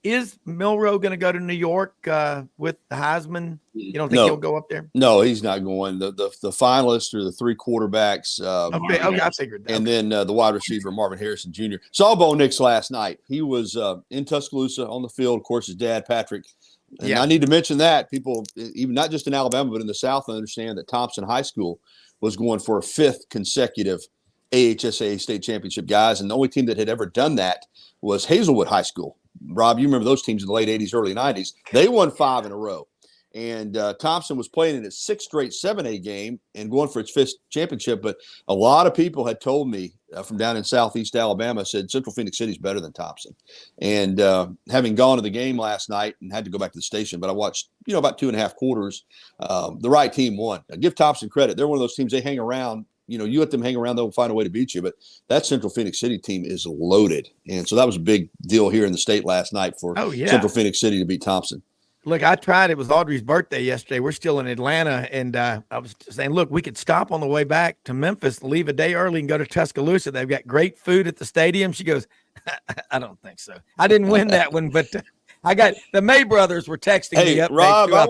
[SPEAKER 1] Is Milroe going to go to New York with the Heisman? You don't think he'll go up there?
[SPEAKER 3] No, he's not going. The finalists are the 3 quarterbacks.
[SPEAKER 1] Okay, I figured that.
[SPEAKER 3] And then the wide receiver, Marvin Harrison Jr. Saw Bo Nix last night. He was in Tuscaloosa on the field. Of course, his dad, Patrick. And I need to mention that people, even not just in Alabama, but in the South, understand that Thompson High School was going for a 5th consecutive AHSAA state championship, guys. And the only team that had ever done that was Hazelwood High School. Rob, you remember those teams in the late 80s, early 90s. They won 5 in a row. And Thompson was playing in his 6th straight 7A game and going for its 5th championship. But a lot of people had told me from down in southeast Alabama, said Central Phoenix City is better than Thompson. And having gone to the game last night and had to go back to the station, but I watched, about 2.5 quarters, the right team won. Now, give Thompson credit. They're one of those teams, they hang around. You let them hang around, they'll find a way to beat you. But that Central Phoenix City team is loaded. And so that was a big deal here in the state last night for Central Phoenix City to beat Thompson.
[SPEAKER 1] Look, I tried. It was Audrey's birthday yesterday. We're still in Atlanta. And I was saying, look, we could stop on the way back to Memphis, leave a day early and go to Tuscaloosa. They've got great food at the stadium. She goes, I don't think so. I didn't win that one, but I got the May brothers were texting me up.
[SPEAKER 3] Rob, I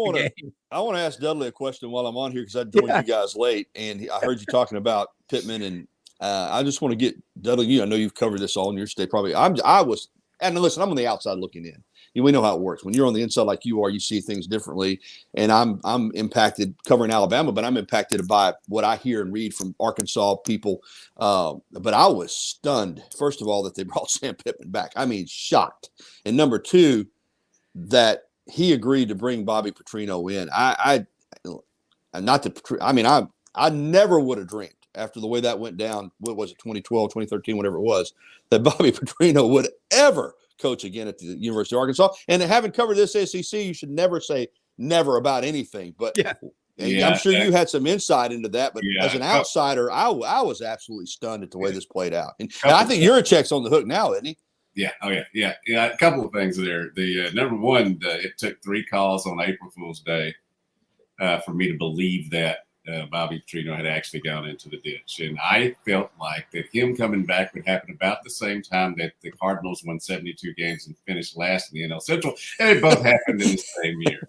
[SPEAKER 3] want to ask Dudley a question while I'm on here because I joined you guys late, and I heard you talking about Pittman, and I just want to get Dudley. I know you've covered this all in your state. Probably, and listen, I'm on the outside looking in. We know how it works. When you're on the inside like you are, you see things differently. And I'm impacted covering Alabama, but I'm impacted by what I hear and read from Arkansas people. But I was stunned, first of all, that they brought Sam Pittman back. I mean, shocked. And number 2, that he agreed to bring Bobby Petrino in. I never would have dreamed after the way that went down. What was it, 2012, 2013, whatever it was, that Bobby Petrino would ever coach again at the University of Arkansas. And having covered this SEC, you should never say never about anything. But I'm sure you had some insight into that. But as an outsider, I was absolutely stunned at the way this played out. And I think Yurichek's on the hook now, isn't he?
[SPEAKER 2] Yeah. Oh, yeah. A couple of things there. The number one, it took 3 calls on April Fool's Day for me to believe that Bobby Petrino had actually gone into the ditch. And I felt like that him coming back would happen about the same time that the Cardinals won 72 games and finished last in the NL Central. And it both happened in the same year.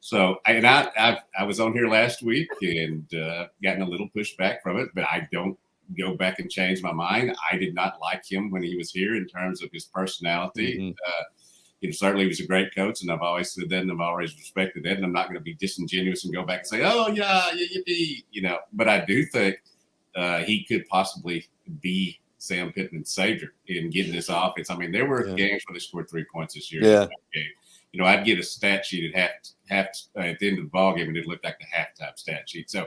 [SPEAKER 2] So, I was on here last week and gotten a little pushback from it, but I don't go back and change my mind. I did not like him when he was here in terms of his personality. Mm-hmm. Certainly he was a great coach, and I've always said that, and I've always respected that. And I'm not going to be disingenuous and go back and say, "Oh yeah, yippee," But I do think he could possibly be Sam Pittman's savior in getting this offense. I mean, there were games where they scored 3 points this year.
[SPEAKER 3] Yeah.
[SPEAKER 2] I'd get a stat sheet at at the end of the ball game, and it looked like the halftime stat sheet. So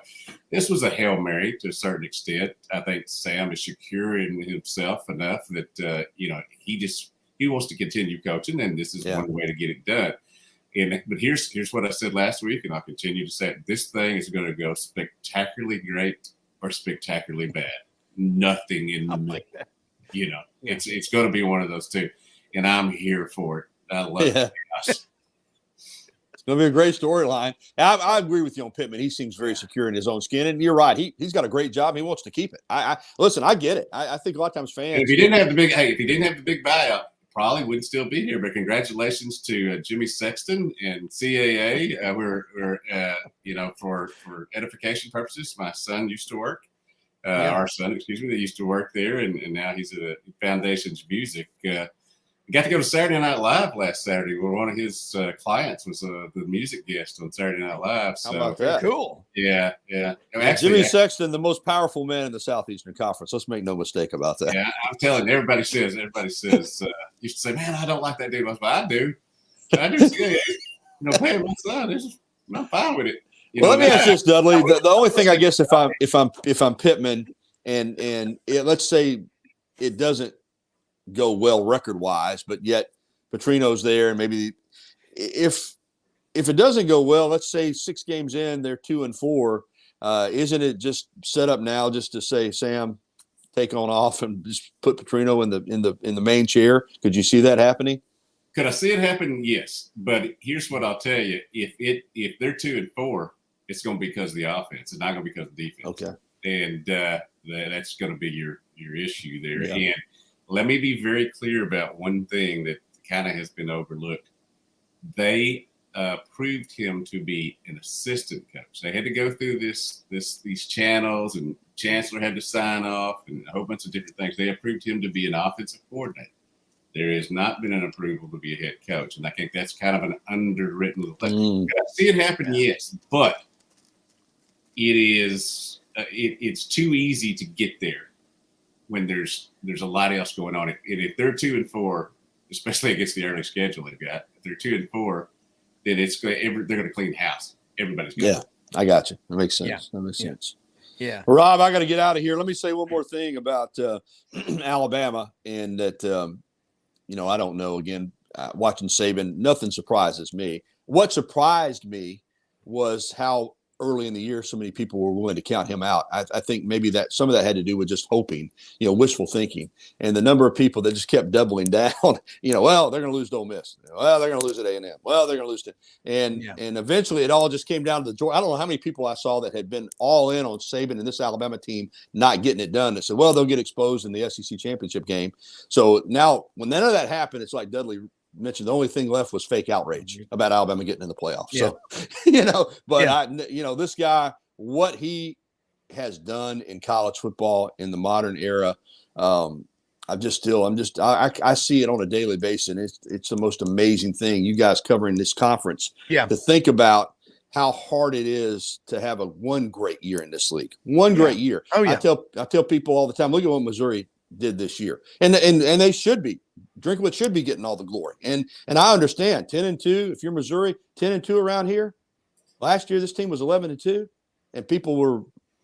[SPEAKER 2] this was a Hail Mary to a certain extent. I think Sam is secure in himself enough that he wants to continue coaching, and this is one way to get it done. But here's what I said last week, and I'll continue to say it. This thing is going to go spectacularly great or spectacularly bad. Nothing in the middle. It's going to be one of those two, and I'm here for it. I love it.
[SPEAKER 3] It's going to be a great storyline. I agree with you on Pittman. He seems very secure in his own skin, and you're right. He's got a great job. He wants to keep it. Listen. I get it. I think a lot of times fans.
[SPEAKER 2] If he didn't have the big buyout, probably wouldn't still be here. But congratulations to Jimmy Sexton and CAA. For edification purposes, my son used to work. Our son, they used to work there, and now he's at Foundations Music. Got to go to Saturday Night Live last Saturday, where one of his clients was the music guest on Saturday Night Live. So,
[SPEAKER 3] how about that?
[SPEAKER 1] Cool.
[SPEAKER 2] Yeah.
[SPEAKER 3] Jimmy Sexton, the most powerful man in the Southeastern Conference. Let's make no mistake about that.
[SPEAKER 2] Yeah, I'm telling you, everybody says, used to say, man, I don't like that dude. I do. Paying my son, I'm fine with it.
[SPEAKER 3] Let me ask this, Dudley. The only thing, I guess, if I'm Pittman, and let's say it doesn't go well record-wise, but yet Petrino's there, and maybe if it doesn't go well, let's say 6 games in, they're 2-4. Isn't it just set up now just to say, Sam, take on off and just put Petrino in the main chair? Could you see that happening?
[SPEAKER 2] Could I see it happen? Yes, but here's what I'll tell you: if they're 2-4, it's going to be because of the offense. It's not going to be because of the defense.
[SPEAKER 3] Okay,
[SPEAKER 2] and that's going to be your issue there.
[SPEAKER 3] Yeah.
[SPEAKER 2] And let me be very clear about one thing that kind of has been overlooked. They proved him to be an assistant coach. They had to go through these channels, and Chancellor had to sign off, and a whole bunch of different things. They approved him to be an offensive coordinator. There has not been an approval to be a head coach, and I think that's kind of an underwritten thing. I see it happen, yes, but it is it's too easy to get there when there's a lot else going on. If they're 2-4, especially against the early schedule they've got, if they're 2-4, then they're going to clean house. Everybody's going to.
[SPEAKER 3] I got you. That makes sense.
[SPEAKER 1] Yeah.
[SPEAKER 3] That makes sense.
[SPEAKER 1] Yeah.
[SPEAKER 3] Rob, I got to get out of here. Let me say one more thing about Alabama, and that I don't know. Again, watching Saban, nothing surprises me. What surprised me was how early in the year so many people were willing to count him out. I think maybe that some of that had to do with just hoping, wishful thinking, and the number of people that just kept doubling down. Well, they're going to lose to Ole Miss. Well, they're going to lose at A&M. Well, they're going to lose to, and eventually it all just came down to the door. I don't know how many people I saw that had been all in on Saban and this Alabama team not getting it done. That said, well, they'll get exposed in the SEC championship game. So now, when none of that happened, it's like Dudley mentioned, the only thing left was fake outrage about Alabama getting in the playoffs.
[SPEAKER 1] Yeah.
[SPEAKER 3] So, this guy, what he has done in college football in the modern era, I see it on a daily basis. And it's the most amazing thing. You guys covering this conference, to think about how hard it is to have one great year in this league. One great year. Oh yeah. I tell people all the time, look at what Missouri did this year, and they should be. Drinkwitz should be getting all the glory. And I understand 10-2. If you're Missouri, 10-2 around here. Last year, this team was 11-2, and people were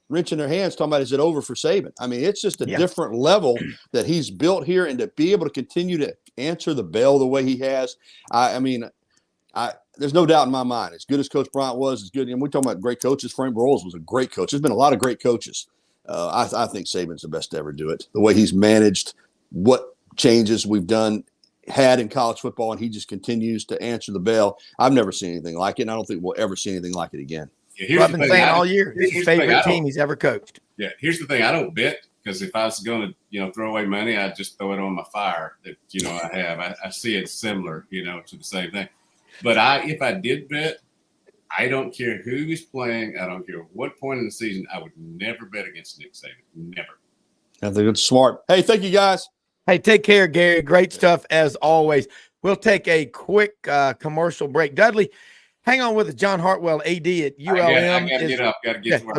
[SPEAKER 3] wrenching their hands talking about, is it over for Saban? I mean, it's just a different level that he's built here, and to be able to continue to answer the bell the way he has. There's no doubt in my mind, as good as Coach Bryant was, as good. And we're talking about great coaches. Frank Broyles was a great coach. There's been a lot of great coaches. I think Saban's the best to ever do it. The way he's managed what changes we've had in college football, and he just continues to answer the bell. I've never seen anything like it, and I don't think we'll ever see anything like it again.
[SPEAKER 1] I've been saying all year, it's his favorite team he's ever coached.
[SPEAKER 2] Yeah, here's the thing: I don't bet, because if I was going to throw away money, I'd just throw it on my fire that I have. I see it similar, to the same thing. But if I did bet, I don't care who is playing. I don't care what point in the season. I would never bet against Nick Saban. Never.
[SPEAKER 3] I think it's smart. Hey, thank you, guys.
[SPEAKER 1] Hey, take care, Gary. Great stuff as always. We'll take a quick commercial break. Dudley, hang on with us. John Hartwell, AD at ULM.
[SPEAKER 2] I got to get up. Got to get to work.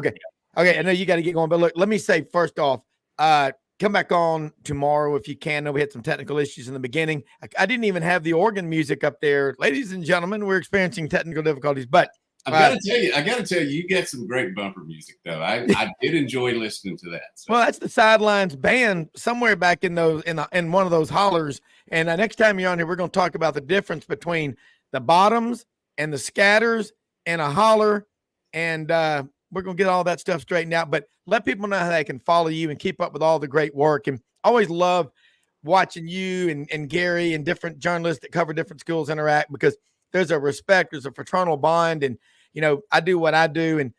[SPEAKER 1] Okay. I know you got to get going, but look, let me say first off, come back on tomorrow if you can. I know we had some technical issues in the beginning. I didn't even have the organ music up there. Ladies and gentlemen, we're experiencing technical difficulties, but
[SPEAKER 2] I got to tell you, you get some great bumper music though. I did enjoy listening to that. So.
[SPEAKER 1] Well, that's the Sidelines band somewhere back in one of those hollers. And next time you're on here, we're going to talk about the difference between the bottoms and the scatters and a holler. And we're going to get all that stuff straightened out, but let people know how they can follow you and keep up with all the great work. And I always love watching you and Gary and different journalists that cover different schools interact, because there's a respect, there's a fraternal bond. And, I do what I do, and,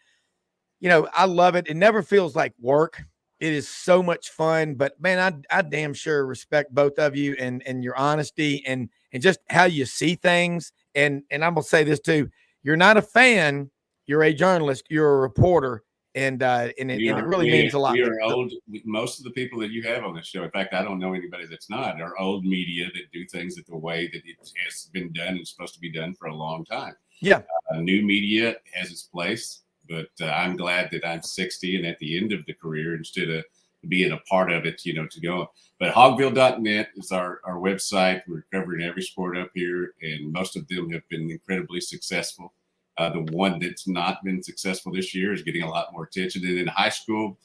[SPEAKER 1] I love it. It never feels like work. It is so much fun, but man, I damn sure respect both of you and your honesty and just how you see things. And I'm going to say this too. You're not a fan. You're a journalist. You're a reporter. And it really means a lot.
[SPEAKER 2] We are old. Most of the people that you have on this show, in fact, I don't know anybody that's not, are old media that do things the way that it has been done and supposed to be done for a long time.
[SPEAKER 1] Yeah.
[SPEAKER 2] New media has its place, but I'm glad that I'm 60 and at the end of the career instead of being a part of it, to go. But hogville.net is our website. We're covering every sport up here, and most of them have been incredibly successful. The one that's not been successful this year is getting a lot more attention. And in high school,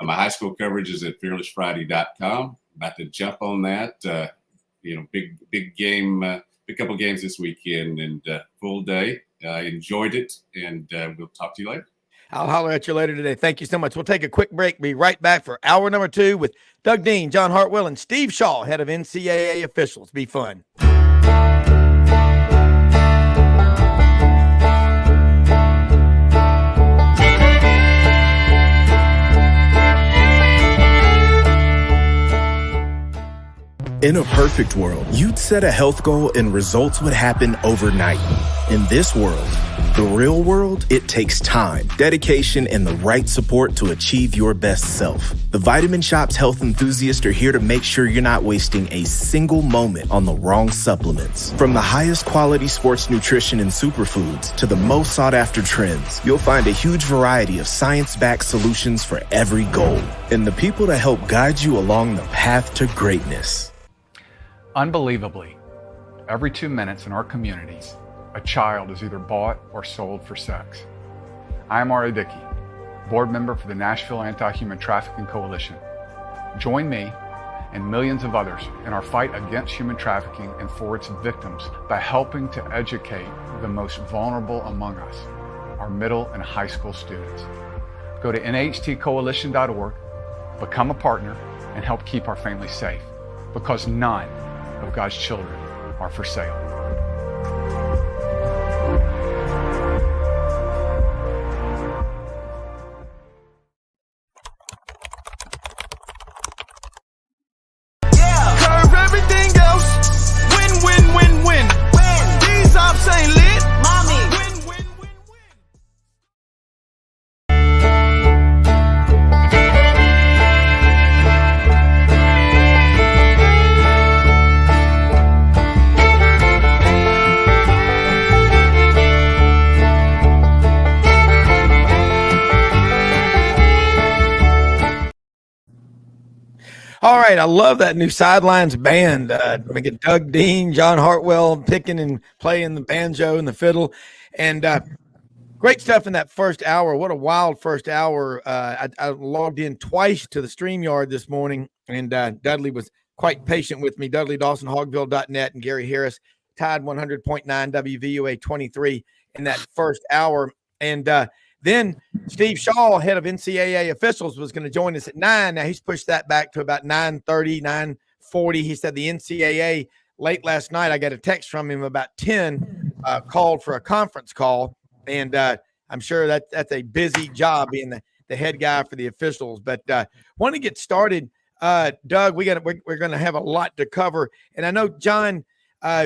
[SPEAKER 2] my high school coverage is at fearlessfriday.com. About to jump on that. Big game, big couple games this weekend, and full day. Enjoyed it, and we'll talk to you later.
[SPEAKER 1] I'll holler at you later today. Thank you so much. We'll take a quick break. Be right back for hour number 2 with Doug Dean, John Hartwell, and Steve Shaw, head of NCAA officials. Be fun.
[SPEAKER 4] In a perfect world, you'd set a health goal and results would happen overnight. In this world, the real world, it takes time, dedication, and the right support to achieve your best self. The Vitamin Shop's health enthusiasts are here to make sure you're not wasting a single moment on the wrong supplements. From the highest quality sports nutrition and superfoods to the most sought after trends, you'll find a huge variety of science-backed solutions for every goal. And the people to help guide you along the path to greatness.
[SPEAKER 5] Unbelievably, every 2 minutes in our communities, a child is either bought or sold for sex. I am Ari Dickey, board member for the Nashville Anti-Human Trafficking Coalition. Join me and millions of others in our fight against human trafficking and for its victims by helping to educate the most vulnerable among us, our middle and high school students. Go to nhtcoalition.org, become a partner, and help keep our families safe, because none of God's children are for sale.
[SPEAKER 6] Yeah, curve everything else. Win, win, win, win. These ops ain't lit. Mommy. Win, win, win, win.
[SPEAKER 1] All right, I love that new Sidelines band. We get Doug Dean, John Hartwell picking and playing the banjo and the fiddle, and great stuff in that first hour. What a wild first hour. I logged in twice to the StreamYard this morning, and Dudley was quite patient with me. Dudley Dawson, hogville.net, and Gary Harris, Tide 100.9 WVUA 23 in that first hour. And then Steve Shaw, head of NCAA officials, was going to join us at 9. Now he's pushed that back to about 9:30, 9:40. He said the NCAA late last night, I got a text from him about 10, called for a conference call. And I'm sure that's a busy job being the head guy for the officials. But want to get started, Doug. We're going to have a lot to cover. And I know, John,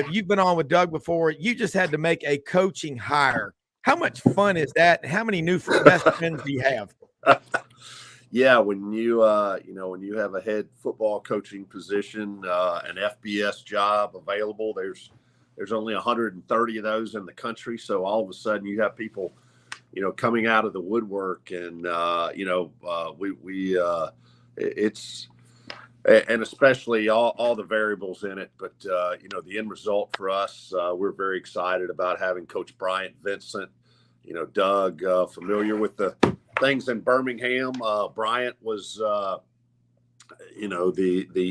[SPEAKER 1] you've been on with Doug before. You just had to make a coaching hire How much fun is that? How many new best friends do you have?
[SPEAKER 7] Yeah, when you when you have a head football coaching position, an FBS job available, there's only 130 of those in the country. So all of a sudden, you have people, coming out of the woodwork, and it's, and especially all the variables in it. But the end result for us, we're very excited about having Coach Bryant Vincent. Doug, familiar with the things in Birmingham. Bryant was, the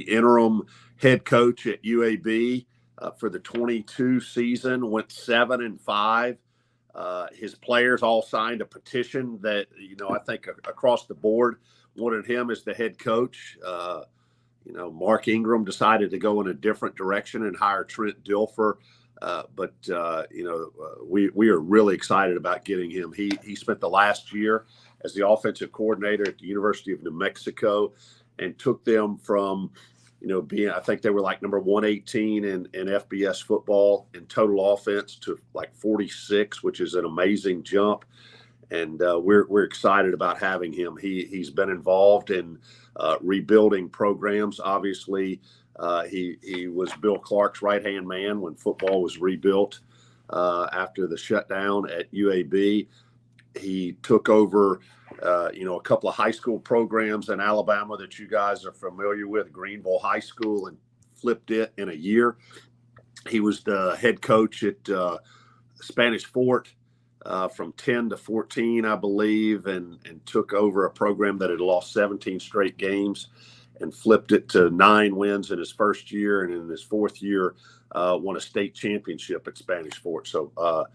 [SPEAKER 7] interim head coach at UAB for the 22 season, went 7-5. His players all signed a petition that, I think across the board wanted him as the head coach. Mark Ingram decided to go in a different direction and hire Trent Dilfer. But we are really excited about getting him. He spent the last year as the offensive coordinator at the University of New Mexico and took them from, I think they were like number 118 in FBS football in total offense to like 46, which is an amazing jump. And we're excited about having him. He's been involved in rebuilding programs. Obviously, he was Bill Clark's right-hand man when football was rebuilt after the shutdown at UAB. He took over, a couple of high school programs in Alabama that you guys are familiar with, Greenville High School, and flipped it in a year. He was the head coach at Spanish Fort from 10 to 14, I believe, and took over a program that had lost 17 straight games and flipped it to 9 wins in his first year. And in his fourth year, won a state championship at Spanish Fort. So,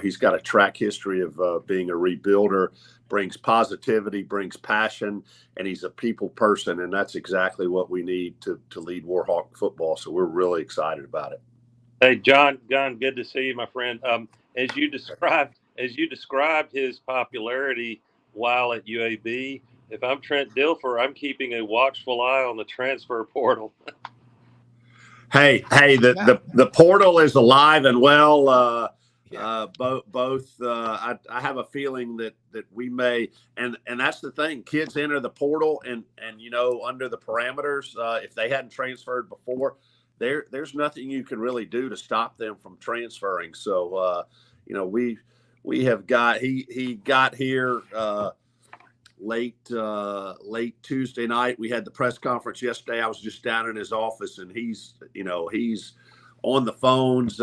[SPEAKER 7] he's got a track history of being a rebuilder, brings positivity, brings passion, and he's a people person. And that's exactly what we need to lead Warhawk football. So we're really excited about it.
[SPEAKER 8] Hey, John, good to see you, my friend. As you described his popularity while at UAB, if I'm Trent Dilfer, I'm keeping a watchful eye on the transfer portal. Hey,
[SPEAKER 7] the portal is alive and well. Both. I have a feeling that we may, and that's the thing. Kids enter the portal and under the parameters. If they hadn't transferred before, there's nothing you can really do to stop them from transferring. So we have got he got here late Tuesday night. We had the press conference yesterday. I was just down in his office, and he's on the phones,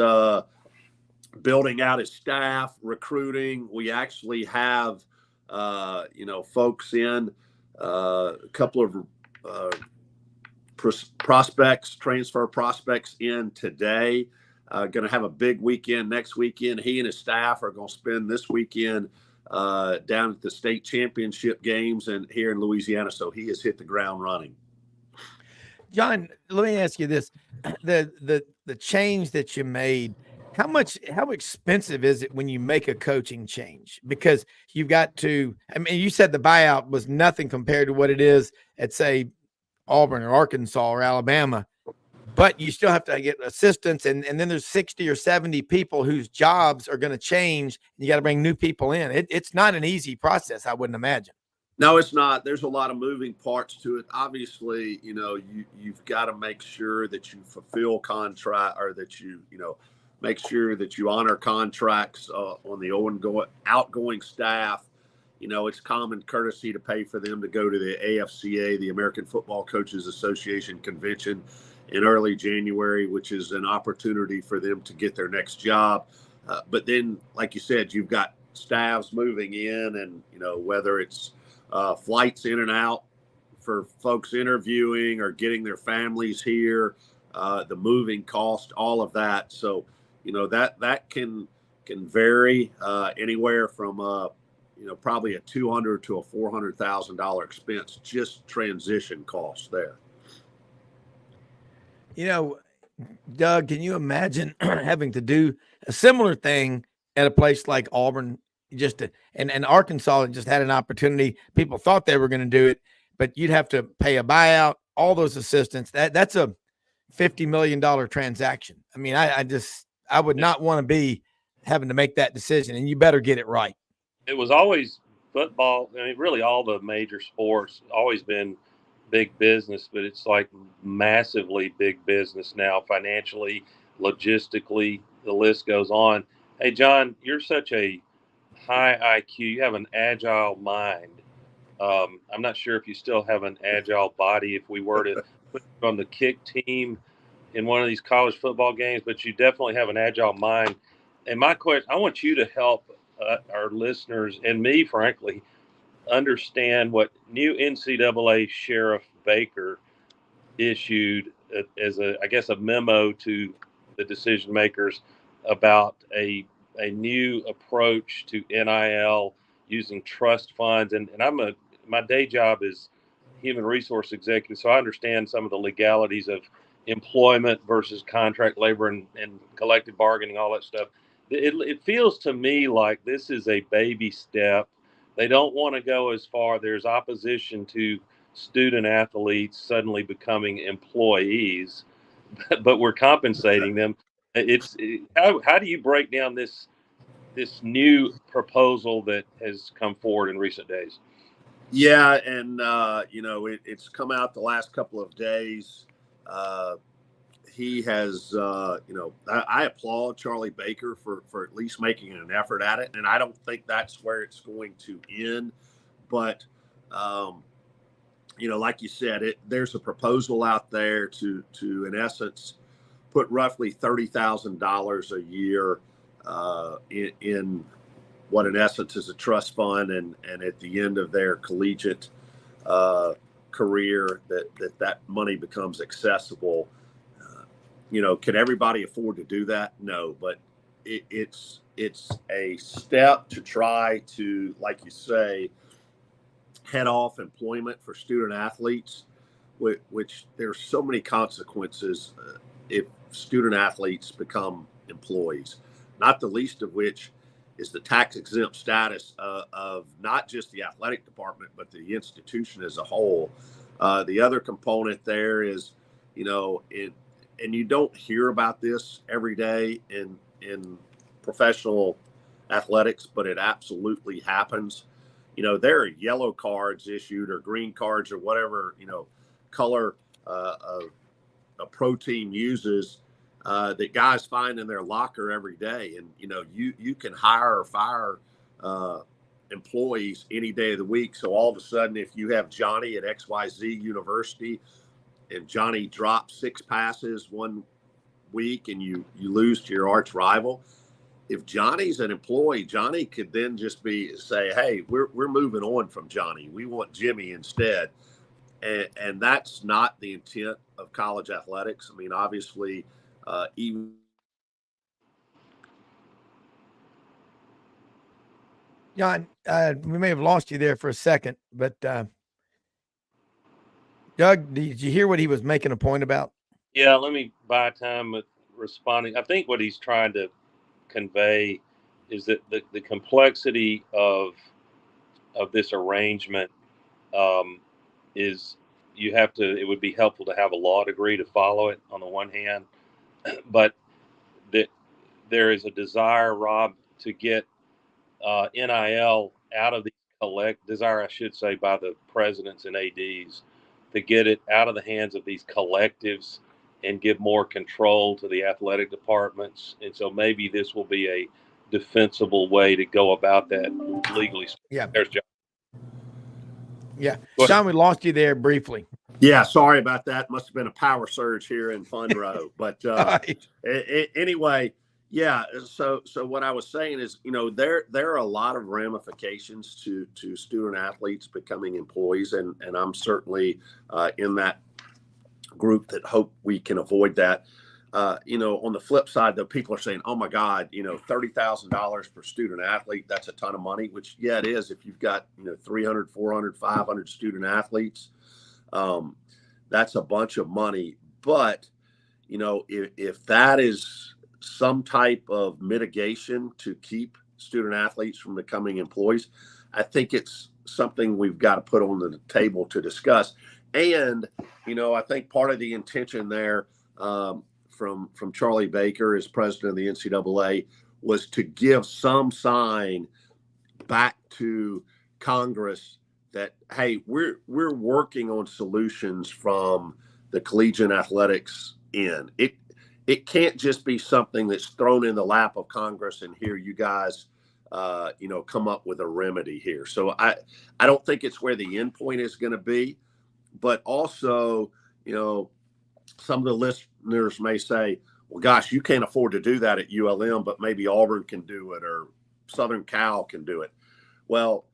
[SPEAKER 7] building out his staff, recruiting. We actually have folks in a couple of transfer prospects in today. Going to have a big weekend next weekend. He and his staff are going to spend this weekend down at the state championship games and here in Louisiana. So he has hit the ground running.
[SPEAKER 1] John, let me ask you this: the change that you made, how expensive is it when you make a coaching change? Because you've got to. I mean, you said the buyout was nothing compared to what it is at, say, Auburn or Arkansas or Alabama, but you still have to get assistants, and then there's 60 or 70 people whose jobs are going to change. You got to bring new people in. It's not an easy process, I wouldn't imagine.
[SPEAKER 7] No, it's not. There's a lot of moving parts to it. Obviously, you've got to make sure that you fulfill contract, or that you make sure that you honor contracts on the outgoing staff. It's common courtesy to pay for them to go to the AFCA, the American Football Coaches Association convention in early January, which is an opportunity for them to get their next job. But then, like you said, you've got staffs moving in, and, whether it's flights in and out for folks interviewing or getting their families here, the moving cost, all of that. So, that can vary anywhere from probably a $200,000 to a $400,000 expense, just transition costs there.
[SPEAKER 1] Doug, can you imagine having to do a similar thing at a place like Auburn? And Arkansas just had an opportunity. People thought they were going to do it, but you'd have to pay a buyout, all those assistants. That's a $50 million transaction. I mean, I would not want to be having to make that decision, and you better get it right.
[SPEAKER 8] It was always football. I mean, really all the major sports always been big business, but it's like massively big business now, financially, logistically, the list goes on. Hey, John, you're such a high IQ. You have an agile mind. I'm not sure if you still have an agile body if we were to put you on the kick team in one of these college football games, but you definitely have an agile mind. And my question, I want you to help our listeners and me, frankly, understand what new NCAA Sheriff Baker issued as I guess, a memo to the decision makers about a new approach to NIL using trust funds. And my day job is human resource executive, so I understand some of the legalities of employment versus contract labor and collective bargaining, all that stuff. It feels to me like this is a baby step. They don't want to go as far. There's opposition to student athletes suddenly becoming employees, but we're compensating them. How do you break down this new proposal that has come forward in recent days?
[SPEAKER 7] Yeah, and it's come out the last couple of days. He has, I applaud Charlie Baker for at least making an effort at it, and I don't think that's where it's going to end. But like you said, there's a proposal out there to in essence put roughly $30,000 a year in what in essence is a trust fund, and at the end of their collegiate career, that money becomes accessible. Can everybody afford to do that? No, but it's a step to try to, like you say, head off employment for student athletes, which there's so many consequences if student athletes become employees, not the least of which is the tax exempt status of not just the athletic department, but the institution as a whole. The other component there is, and you don't hear about this every day in professional athletics, but it absolutely happens. There are yellow cards issued or green cards or whatever, color a pro team uses that guys find in their locker every day. And, you can hire or fire employees any day of the week. So all of a sudden, if you have Johnny at XYZ University and Johnny drops 6 passes one week and you lose to your arch rival, if Johnny's an employee, Johnny could then just say, hey, we're moving on from Johnny. We want Jimmy instead. And that's not the intent of college athletics. I mean, obviously, even
[SPEAKER 1] John, we may have lost you there for a second, but Doug, did you hear what he was making a point about?
[SPEAKER 8] Yeah, let me buy time with responding. I think what he's trying to convey is that the complexity of this arrangement is it would be helpful to have a law degree to follow it on the one hand, but that there is a desire, Rob, to get NIL out of the desire, I should say, by the presidents and ADs to get it out of the hands of these collectives and give more control to the athletic departments. And so maybe this will be a defensible way to go about that legally.
[SPEAKER 1] Yeah.
[SPEAKER 8] There's John.
[SPEAKER 1] Yeah. Sean, we lost you there briefly.
[SPEAKER 7] Yeah, sorry about that. Must have been a power surge here in Fun Row. But anyway, yeah. So what I was saying is, there are a lot of ramifications to student athletes becoming employees, and I'm certainly in that group that hope we can avoid that. On the flip side, though, people are saying, oh my God, $30,000 per student athlete, that's a ton of money, which, yeah, it is. If you've got, 300, 400, 500 student athletes, that's a bunch of money. But, if that is some type of mitigation to keep student athletes from becoming employees, I think it's something we've got to put on the table to discuss. And, I think part of the intention there, from Charlie Baker as president of the NCAA was to give some sign back to Congress that, hey, we're working on solutions from the collegiate athletics end. It can't just be something that's thrown in the lap of Congress and here you guys, come up with a remedy here. So I don't think it's where the end point is going to be, but also, some of the listeners may say, well, gosh, you can't afford to do that at ULM, but maybe Auburn can do it or Southern Cal can do it. Well,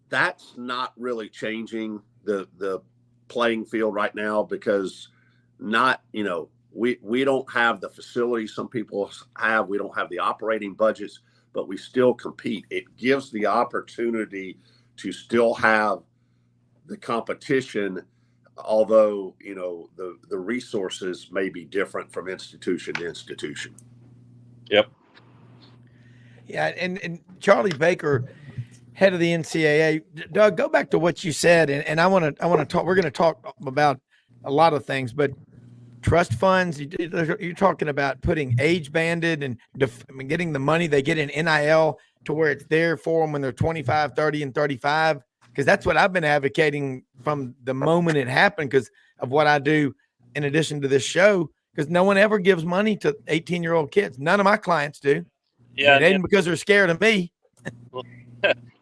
[SPEAKER 7] that's not really changing the playing field right now because we don't have the facilities some people have. We don't have the operating budgets, but we still compete. It gives the opportunity to still have the competition, although, the resources may be different from institution to institution.
[SPEAKER 8] Yep.
[SPEAKER 1] Yeah. And Charlie Baker, head of the NCAA. Doug, go back to what you said. And I want to talk, we're going to talk about a lot of things, but trust funds, you're talking about putting age banded and getting the money they get in NIL to where it's there for them when they're 25, 30, and 35. Because that's what I've been advocating from the moment it happened because of what I do in addition to this show, because no one ever gives money to 18-year-old kids. None of my clients do.
[SPEAKER 8] Yeah.
[SPEAKER 1] It ain't because they're scared of me.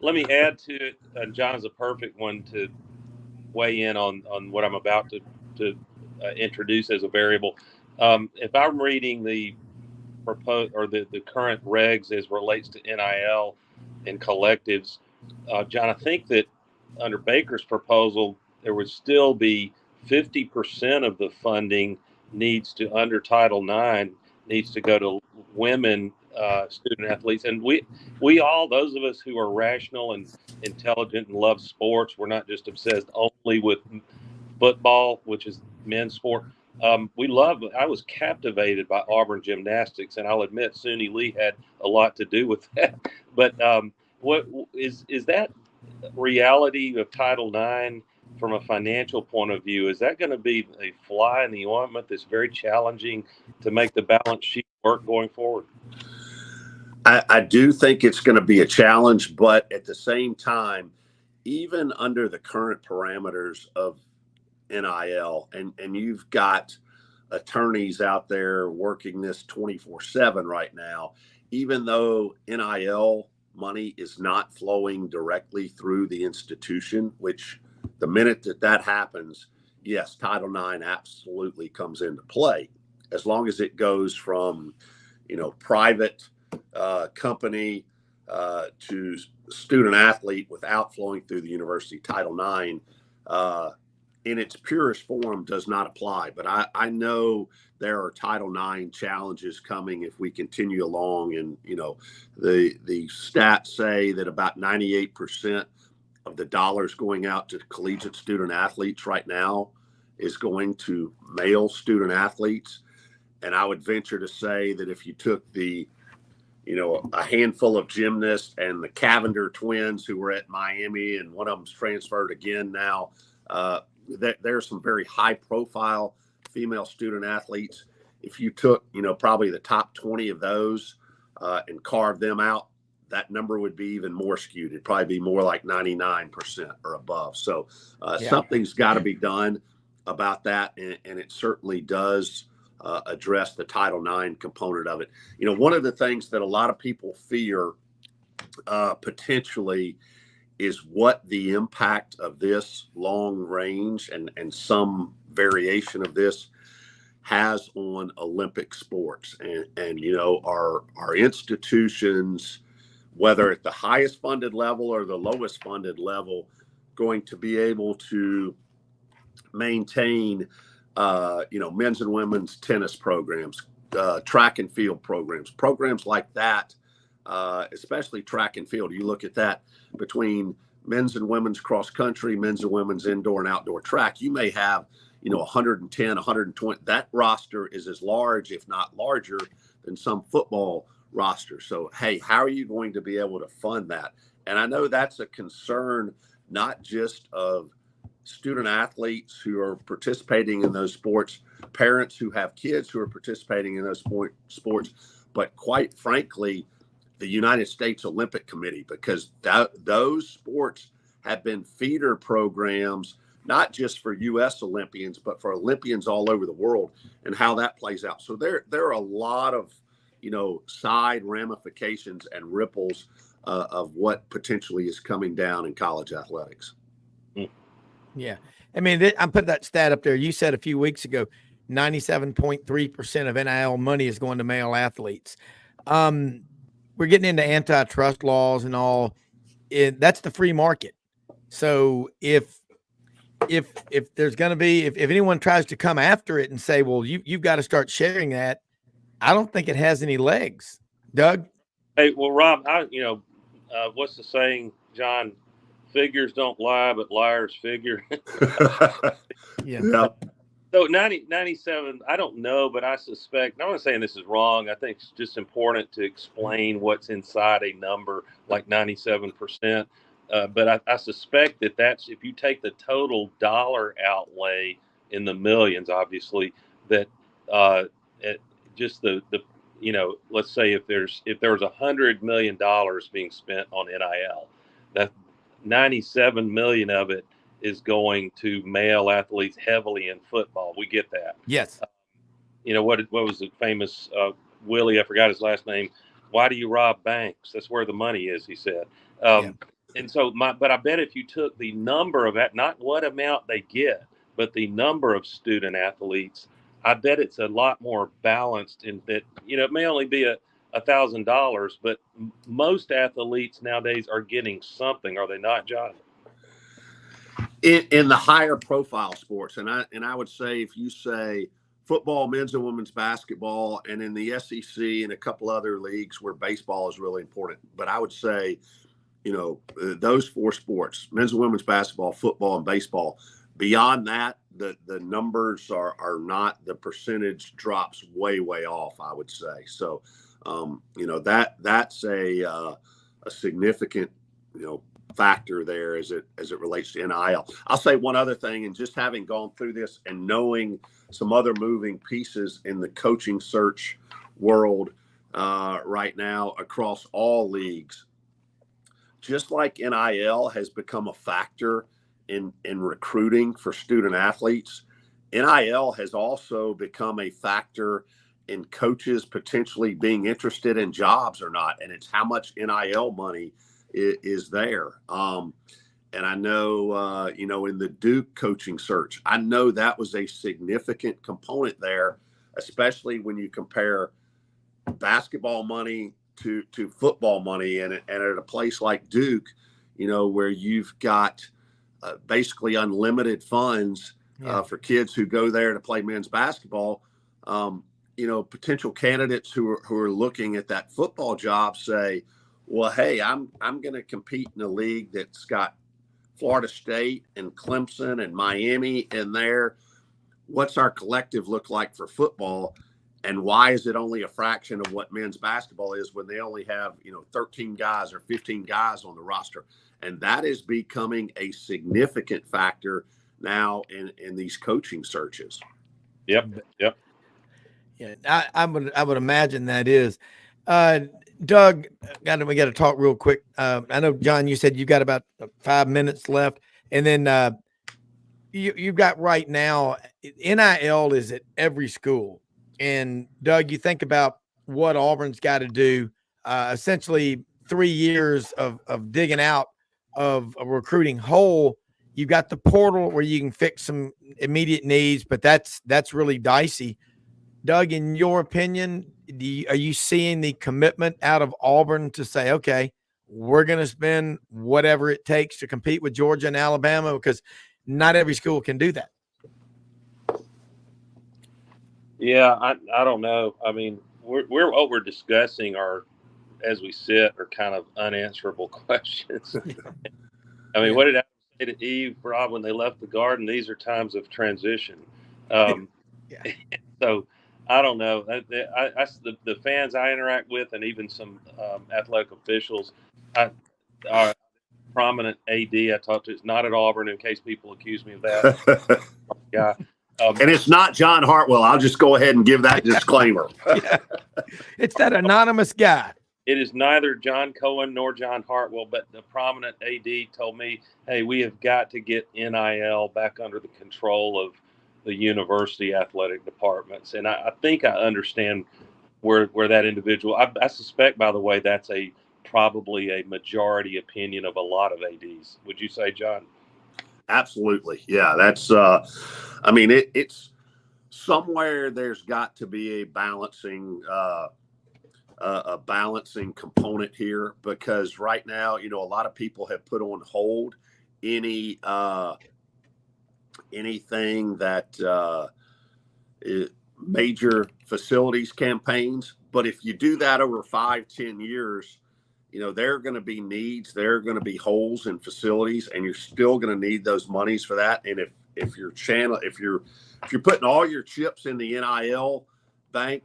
[SPEAKER 8] Let me add to it. John's a perfect one to weigh in on what I'm about to introduce as a variable. If I'm reading the proposed or the current regs as relates to NIL and collectives, John, I think that under Baker's proposal, there would still be 50% of the funding needs to, under Title IX, needs to go to women student athletes. And we all, those of us who are rational and intelligent and love sports, we're not just obsessed only with football, which is men's sport. I was captivated by Auburn gymnastics, and I'll admit Suni Lee had a lot to do with that. But what is that reality of Title IX from a financial point of view? Is that going to be a fly in the ointment that's very challenging to make the balance sheet work going forward?
[SPEAKER 7] I do think it's going to be a challenge, but at the same time, even under the current parameters of NIL, and you've got attorneys out there working this 24/7 right now, even though NIL money is not flowing directly through the institution, which the minute that happens, yes, Title IX absolutely comes into play. As long as it goes from, private company to student athlete without flowing through the university, Title IX in its purest form does not apply. But I know there are Title IX challenges coming if we continue along. And, the stats say that about 98% of the dollars going out to collegiate student athletes right now is going to male student athletes. And I would venture to say that if you took a handful of gymnasts and the Cavender twins who were at Miami, and one of them's transferred again now, there's some very high profile female student athletes. If you took, probably the top 20 of those and carved them out, that number would be even more skewed. It'd probably be more like 99% or above. So something's got to be done about that. And it certainly does address the Title IX component of it. One of the things that a lot of people fear potentially is what the impact of this long range and some variation of this has on Olympic sports. And our institutions, whether at the highest funded level or the lowest funded level, going to be able to maintain men's and women's tennis programs, track and field programs like that, especially track and field. You look at that between men's and women's cross country, men's and women's indoor and outdoor track, you may have, 110, 120. That roster is as large, if not larger, than some football roster. So, hey, how are you going to be able to fund that? And I know that's a concern, not just of student athletes who are participating in those sports, parents who have kids who are participating in those sports, but quite frankly, the United States Olympic Committee, because those sports have been feeder programs, not just for U.S. Olympians, but for Olympians all over the world, and how that plays out. So there are a lot of, side ramifications and ripples of what potentially is coming down in college athletics.
[SPEAKER 1] Yeah. I mean, I put that stat up there. You said a few weeks ago, 97.3% of NIL money is going to male athletes. We're getting into antitrust laws and all. That's the free market. So if there's going to be, if anyone tries to come after it and say, well, you've got to start sharing that, I don't think it has any legs. Doug?
[SPEAKER 8] Hey, well, Rob, what's the saying, John? Figures don't lie, but liars figure.
[SPEAKER 7] Yeah.
[SPEAKER 8] So 97, I don't know, but I suspect, I'm not saying this is wrong. I think it's just important to explain what's inside a number like 97%. But I suspect that's, if you take the total dollar outlay in the millions, obviously, that just the let's say if there was $100 million being spent on NIL, that 97 million of it is going to male athletes heavily in football. We get that.
[SPEAKER 1] Yes.
[SPEAKER 8] What was the famous Willie? I forgot his last name. Why do you rob banks? That's where the money is, he said. And so, but I bet if you took the number of that, not what amount they get, but the number of student athletes, I bet it's a lot more balanced in that, it may only be $1,000, but most athletes nowadays are getting something, are they not, John?
[SPEAKER 7] In the higher profile sports, and I would say, if you say football, men's and women's basketball, and in the SEC and a couple other leagues where baseball is really important, but I would say, those four sports, men's and women's basketball, football, and baseball. Beyond that, the numbers are not, the percentage drops way off, I would say. So, that's a significant, factor there as it relates to NIL. I'll say one other thing, and just having gone through this and knowing some other moving pieces in the coaching search world right now across all leagues, just like NIL has become a factor in recruiting for student athletes, NIL has also become a factor in coaches potentially being interested in jobs or not. And it's how much NIL money is there. And I know, in the Duke coaching search, I know that was a significant component there, especially when you compare basketball money to football money. And at a place like Duke, where you've got basically unlimited funds for kids who go there to play men's basketball, potential candidates who are looking at that football job say, well, hey, I'm going to compete in a league that's got Florida State and Clemson and Miami in there. What's our collective look like for football? And why is it only a fraction of what men's basketball is when they only have, 13 guys or 15 guys on the roster? And that is becoming a significant factor now in these coaching searches.
[SPEAKER 8] Yep.
[SPEAKER 1] Yeah, I would imagine that is. Doug, we got to talk real quick. I know, John, you said you got about 5 minutes left, and then you've got right now, NIL is at every school. And Doug, you think about what Auburn's got to do, essentially 3 years of digging out of a recruiting hole. You've got the portal where you can fix some immediate needs, but that's really dicey. Doug, in your opinion, are you seeing the commitment out of Auburn to say, okay, we're going to spend whatever it takes to compete with Georgia and Alabama? Because not every school can do that.
[SPEAKER 8] Yeah, I don't know. I mean, what we're discussing as we sit, are kind of unanswerable questions. I mean, what did I say to Eve, Rob, when they left the garden? These are times of transition. So I don't know. The fans I interact with, and even some athletic officials, our prominent AD I talked to, is not at Auburn, in case people accuse me of that. Yeah.
[SPEAKER 7] And it's not John Hartwell. I'll just go ahead and give that disclaimer.
[SPEAKER 1] Yeah. It's that anonymous guy.
[SPEAKER 8] It is neither John Cohen nor John Hartwell, but the prominent AD told me, hey, we have got to get NIL back under the control of the university athletic departments. And I think I understand where that individual, I suspect, by the way, that's probably a majority opinion of a lot of ADs. Would you say, John?
[SPEAKER 7] Absolutely. Yeah, that's, it's somewhere there's got to be a balancing component here, because right now, a lot of people have put on hold anything that major facilities campaigns. But if you do that over 5-10 years, there are going to be needs, there are going to be holes in facilities, and you're still going to need those monies for that. And if you're putting all your chips in the NIL bank,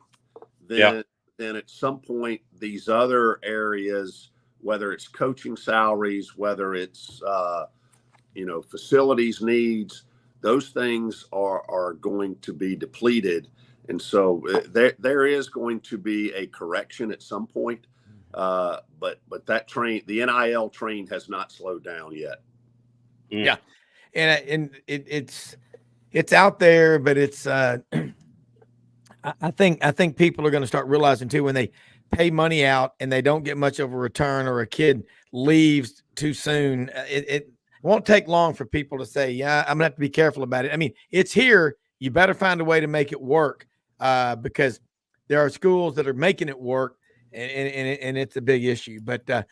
[SPEAKER 7] then at some point these other areas, whether it's coaching salaries, whether it's facilities needs, those things are going to be depleted. And so there is going to be a correction at some point. But that train, the NIL train, has not slowed down yet.
[SPEAKER 1] Yeah. And it's out there, but it's I think people are going to start realizing too, when they pay money out and they don't get much of a return, or a kid leaves too soon, it won't take long for people to say, yeah, I'm gonna have to be careful about it. I mean, it's here. You better find a way to make it work, because there are schools that are making it work, and it's a big issue. But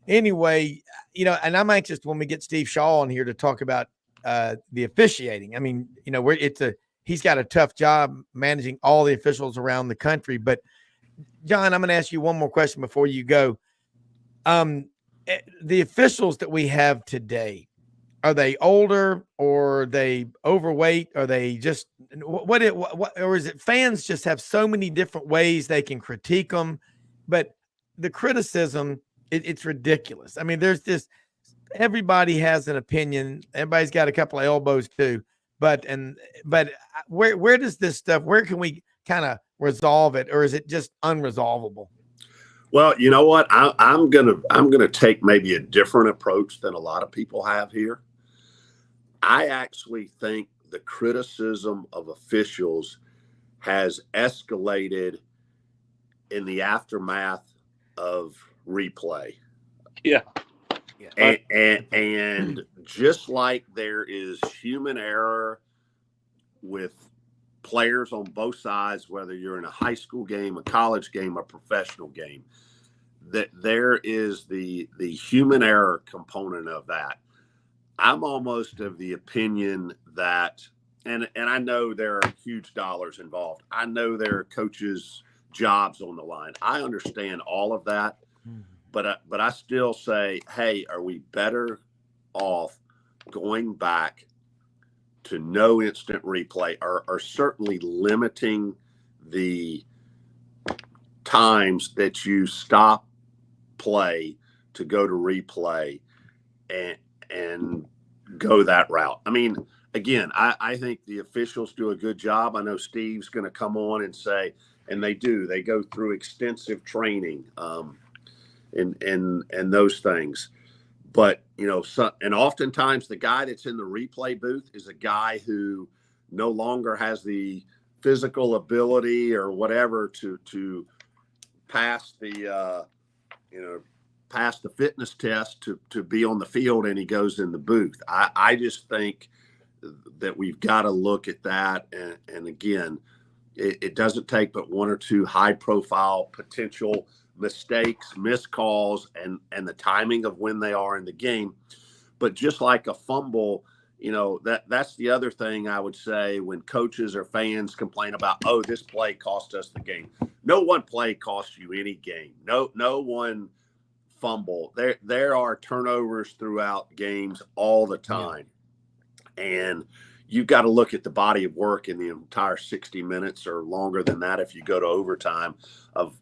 [SPEAKER 1] anyway, and I'm anxious when we get Steve Shaw on here to talk about the officiating. I mean, he's got a tough job managing all the officials around the country. But John, I'm going to ask you one more question before you go. The officials that we have today, are they older, or are they overweight? Are they just what or is it fans just have so many different ways they can critique them? But the criticism, it's ridiculous. I mean, everybody has an opinion. Everybody's got a couple of elbows too. But where does this stuff, where can we kind of resolve it, or is it just unresolvable?
[SPEAKER 7] Well, you know what? I'm gonna take maybe a different approach than a lot of people have here. I actually think the criticism of officials has escalated in the aftermath of replay.
[SPEAKER 8] Yeah.
[SPEAKER 7] And just like there is human error with players on both sides, whether you're in a high school game, a college game, a professional game, that there is the human error component of that. I'm almost of the opinion that, and I know there are huge dollars involved. I know there are coaches' jobs on the line. I understand all of that. But I still say, hey, are we better off going back to no instant replay, or certainly limiting the times that you stop play to go to replay and go that route? I mean, again, I think the officials do a good job. I know Steve's going to come on and say, and they go through extensive training, and those things. But, and oftentimes the guy that's in the replay booth is a guy who no longer has the physical ability or whatever to pass the, pass the fitness test to be on the field, and he goes in the booth. I just think that we've got to look at that. And again, it doesn't take but one or two high profile potential mistakes, missed calls, and the timing of when they are in the game. But just like a fumble, that's the other thing I would say when coaches or fans complain about, oh, this play cost us the game. No one play costs you any game. No one fumble. There are turnovers throughout games all the time. And you've got to look at the body of work in the entire 60 minutes or longer than that if you go to overtime of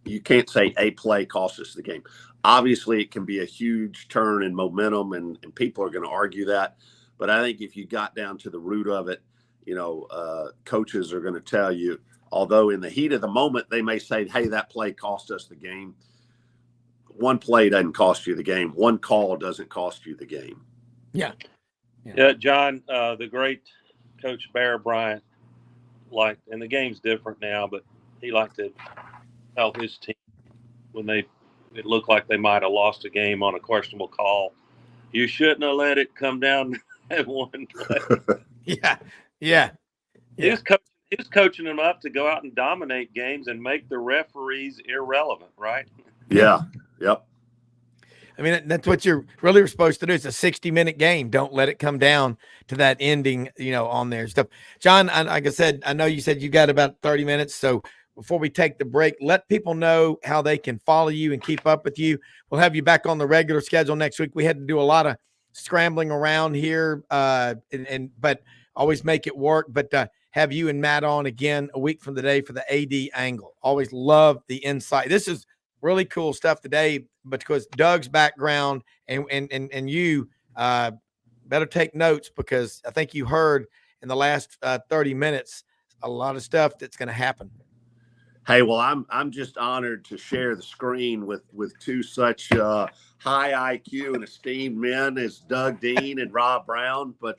[SPEAKER 7] you can't say a play cost us the game. Obviously, it can be a huge turn in momentum, and people are going to argue that. But I think if you got down to the root of it, coaches are going to tell you, although in the heat of the moment, they may say, hey, that play cost us the game. One play doesn't cost you the game. One call doesn't cost you the game.
[SPEAKER 1] Yeah.
[SPEAKER 8] John, the great Coach Bear Bryant and the game's different now, but he liked to tell his team when it looked like they might have lost a game on a questionable call, you shouldn't have let it come down at one play.
[SPEAKER 1] Yeah.
[SPEAKER 8] He was coaching them up to go out and dominate games and make the referees irrelevant, right?
[SPEAKER 7] Yeah. Yep.
[SPEAKER 1] I mean, that's what you're really supposed to do. It's a 60-minute game. Don't let it come down to that ending, on there stuff. John, like I said, I know you said you got about 30 minutes. So before we take the break, let people know how they can follow you and keep up with you. We'll have you back on the regular schedule next week. We had to do a lot of scrambling around here, but always make it work. But have you and Matt on again a week from today for the AD angle. Always love the insight. This is really cool stuff today, because Doug's background and you better take notes, because I think you heard in the last 30 minutes a lot of stuff that's going to happen.
[SPEAKER 7] Hey, well, I'm just honored to share the screen with two such high IQ and esteemed men as Doug Dean and Rob Browne. But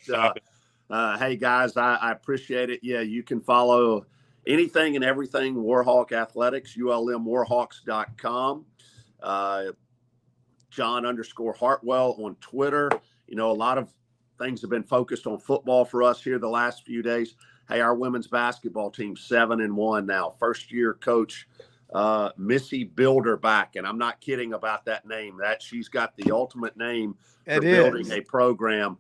[SPEAKER 7] hey, guys, I appreciate it. Yeah, you can follow anything and everything Warhawk Athletics, ULMWarhawks.com. John_Hartwell on Twitter. A lot of things have been focused on football for us here the last few days. Hey, our women's basketball team 7-1 now. First year coach Missy Builder back, and I'm not kidding about that name. She's got the ultimate name for building a program.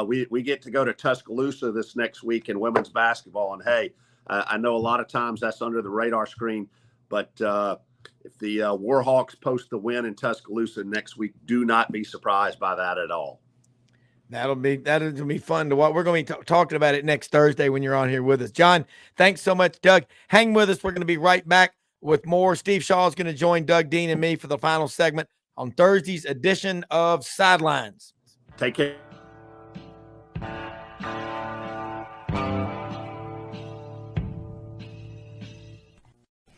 [SPEAKER 7] We get to go to Tuscaloosa this next week in women's basketball, and hey, I know a lot of times that's under the radar screen, but if the Warhawks post the win in Tuscaloosa next week, do not be surprised by that at all.
[SPEAKER 1] That'll be fun to watch. We're going to be talking about it next Thursday when you're on here with us. John, thanks so much. Doug, hang with us. We're going to be right back with more. Steve Shaw is going to join Doug Dean and me for the final segment on Thursday's edition of Sidelines.
[SPEAKER 7] Take care.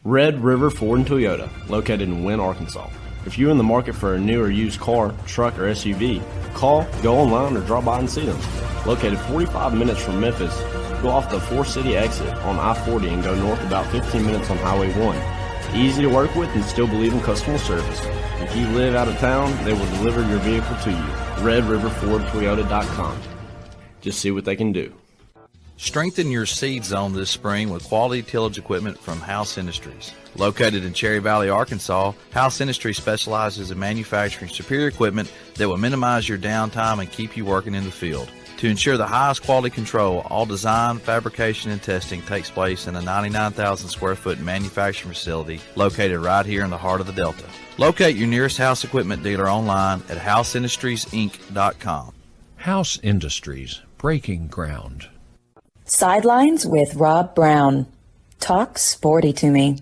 [SPEAKER 9] Red River Ford and Toyota, located in Wynne, Arkansas. If you're in the market for a new or used car, truck, or SUV, call, go online, or drop by and see them. Located 45 minutes from Memphis, go off the 4-city exit on I-40 and go north about 15 minutes on Highway 1. Easy to work with and still believe in customer service. If you live out of town, they will deliver your vehicle to you. RedRiverFordToyota.com. Just see what they can do.
[SPEAKER 10] Strengthen your seed zone this spring with quality tillage equipment from House Industries. Located in Cherry Valley, Arkansas, House Industries specializes in manufacturing superior equipment that will minimize your downtime and keep you working in the field. To ensure the highest quality control, all design, fabrication, and testing takes place in a 99,000 square foot manufacturing facility located right here in the heart of the Delta. Locate your nearest House equipment dealer online at houseindustriesinc.com.
[SPEAKER 11] House Industries, breaking ground.
[SPEAKER 12] Sidelines with Rob Browne. Talk sporty to me.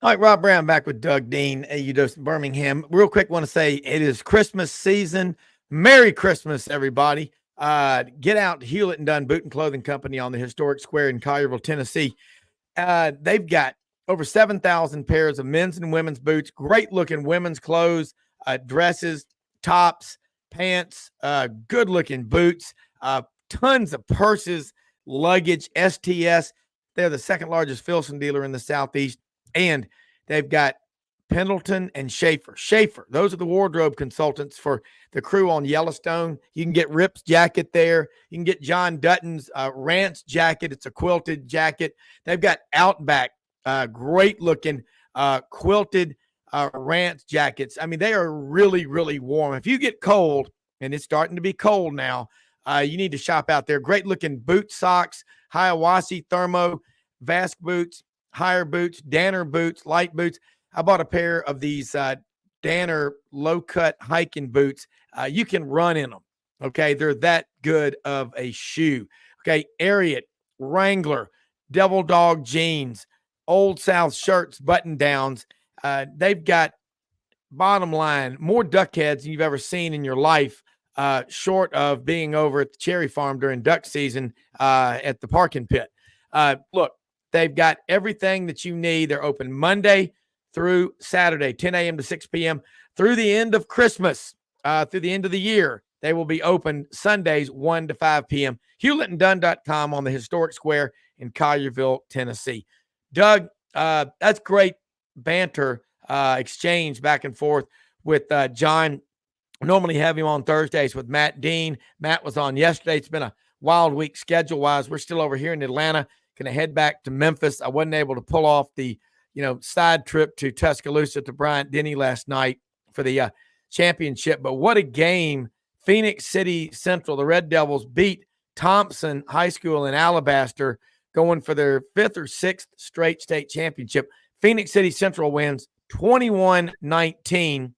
[SPEAKER 1] All right, Rob Browne back with Doug Dean, AU Birmingham. Real quick, want to say it is Christmas season. Merry Christmas, everybody. Get out to Hewlett and Dunn Boot and Clothing Company on the historic square in Collierville, Tennessee. They've got over 7,000 pairs of men's and women's boots, great looking women's clothes, dresses, tops, pants, good looking boots, tons of purses, luggage, STS. They're the second largest Filson dealer in the Southeast. And they've got Pendleton and Schaefer. Those are the wardrobe consultants for the crew on Yellowstone. You can get Rip's jacket there. You can get John Dutton's Rance jacket. It's a quilted jacket. They've got Outback, great looking quilted Rance jackets. I mean, they are really, really warm. If you get cold, and it's starting to be cold now, you need to shop out there. Great looking boot socks, Hiawassee thermo, Vask boots, higher boots, Danner boots, light boots. I bought a pair of these Danner low-cut hiking boots. You can run in them, okay? They're that good of a shoe, okay? Ariat, Wrangler, Devil Dog jeans, Old South shirts, button-downs. They've got bottom line, more duck heads than you've ever seen in your life, short of being over at the Cherry Farm during duck season at the parking pit. Look, they've got everything that you need. They're open Monday through Saturday, 10 a.m. to 6 p.m. through the end of Christmas, through the end of the year. They will be open Sundays, 1 to 5 p.m. HewlettandDunn.com on the historic square in Collierville, Tennessee. Doug, that's great banter, exchange back and forth with John. Normally have him on Thursdays with Matt Dean. Matt was on yesterday. It's been a wild week schedule-wise. We're still over here in Atlanta. Going to head back to Memphis. I wasn't able to pull off the, side trip to Tuscaloosa to Bryant-Denny last night for the championship. But what a game. Phoenix City Central, the Red Devils, beat Thompson High School in Alabaster, going for their 5th or 6th straight state championship. Phoenix City Central wins 21-19,